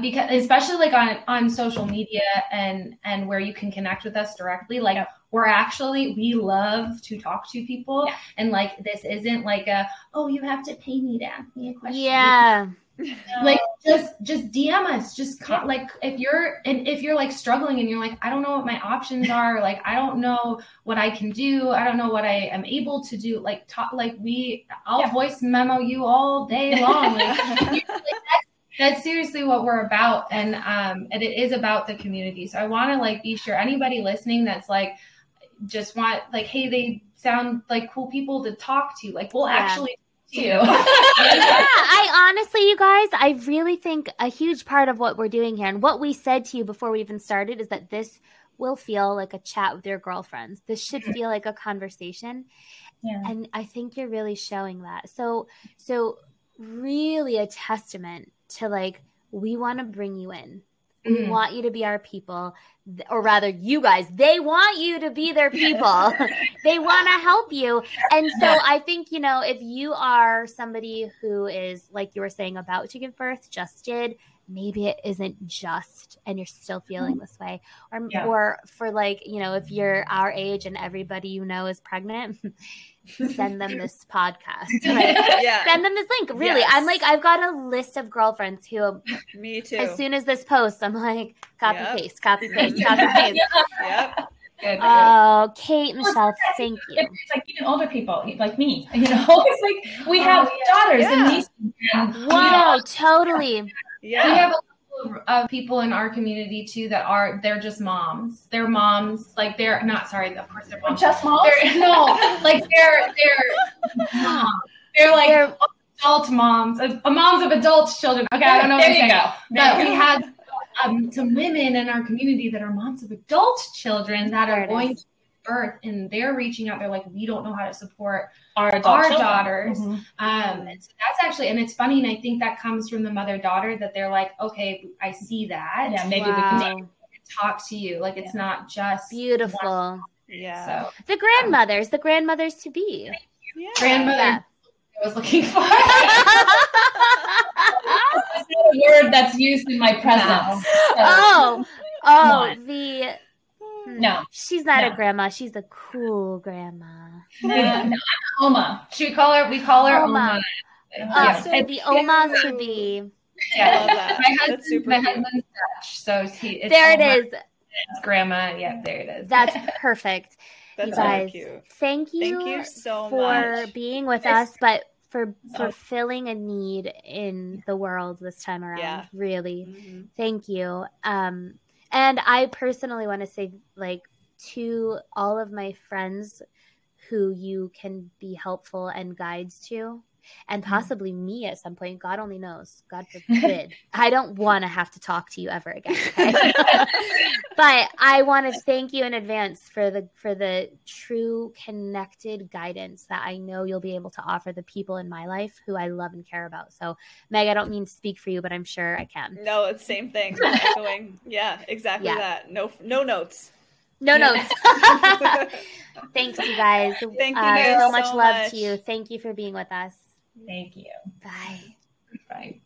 because especially like on social media and where you can connect with us directly, like we love to talk to people, and like this isn't like you have to pay me to ask me a question. Like just DM us, like if you're like struggling and you're like, I don't know what my options are, like I don't know what I can do, I don't know what I am able to do, like I'll voice memo you all day long. Like, that's seriously what we're about, and it is about the community. So I want to like be sure anybody listening that's like just want like, hey, they sound like cool people to talk to, like we'll actually I honestly, you guys, I really think a huge part of what we're doing here and what we said to you before we even started is that this will feel like a chat with your girlfriends. This should feel like a conversation. And I think you're really showing that. So really a testament to like, we want to bring you in. We want you to be our people, or rather you guys, they want you to be their people. They want to help you. And so I think, if you are somebody who is, like you were saying, about to give birth, just did, maybe it isn't just, and you're still feeling this way, or for like, if you're our age and everybody is pregnant, send them this podcast. Like, send them this link. Really. Yes. I'm like, I've got a list of girlfriends who, me too. As soon as this posts, I'm like, copy, paste, copy, paste, copy, paste. Yep. Good. Oh, Kate, Michele, thank you. It's like even older people like me, you know, it's like we have daughters and nieces. And, wow, totally. Yeah. We have a couple of people in our community too that they're just moms. They're moms, like they're not, sorry, of course they're moms. Just moms? Like they're moms. They're like adult moms, moms of adult children. Okay, I don't know what I'm saying. But we had some women in our community that are moms of adult children that are going to birth, and they're reaching out. They're like, we don't know how to support our daughters. Mm-hmm. And so that's actually, and it's funny, and I think that comes from the mother-daughter, that they're like, okay, I see that. Yeah, maybe we can talk to you. Like, it's not just beautiful. one. Yeah. So the grandmothers to be. Yeah. Grandmother. I was looking for. That's not a word that's used in my presence. So. No. She's not a grandma. She's a cool grandma. No, Oma. We call her Oma. So the Oma to be. Yeah, I love that. My husband's Dutch, so it's there Oma. It is. It's grandma. Yeah, there it is. That's perfect. That's you guys, so cute. Thank you so for much. Being with us, but for filling a need in the world this time around. Yeah. Really. Mm-hmm. Thank you. And I personally want to say, like, to all of my friends who you can be helpful and guides to, and possibly me at some point. God only knows. God forbid. I don't want to have to talk to you ever again. Okay? But I want to thank you in advance for the true connected guidance that I know you'll be able to offer the people in my life who I love and care about. So, Meg, I don't mean to speak for you, but I'm sure I can. No, it's same thing. Echoing. Yeah, exactly that. No notes. No notes. Thanks, you guys. Thank you guys so much love to you. Thank you for being with us. Thank you. Bye. Bye.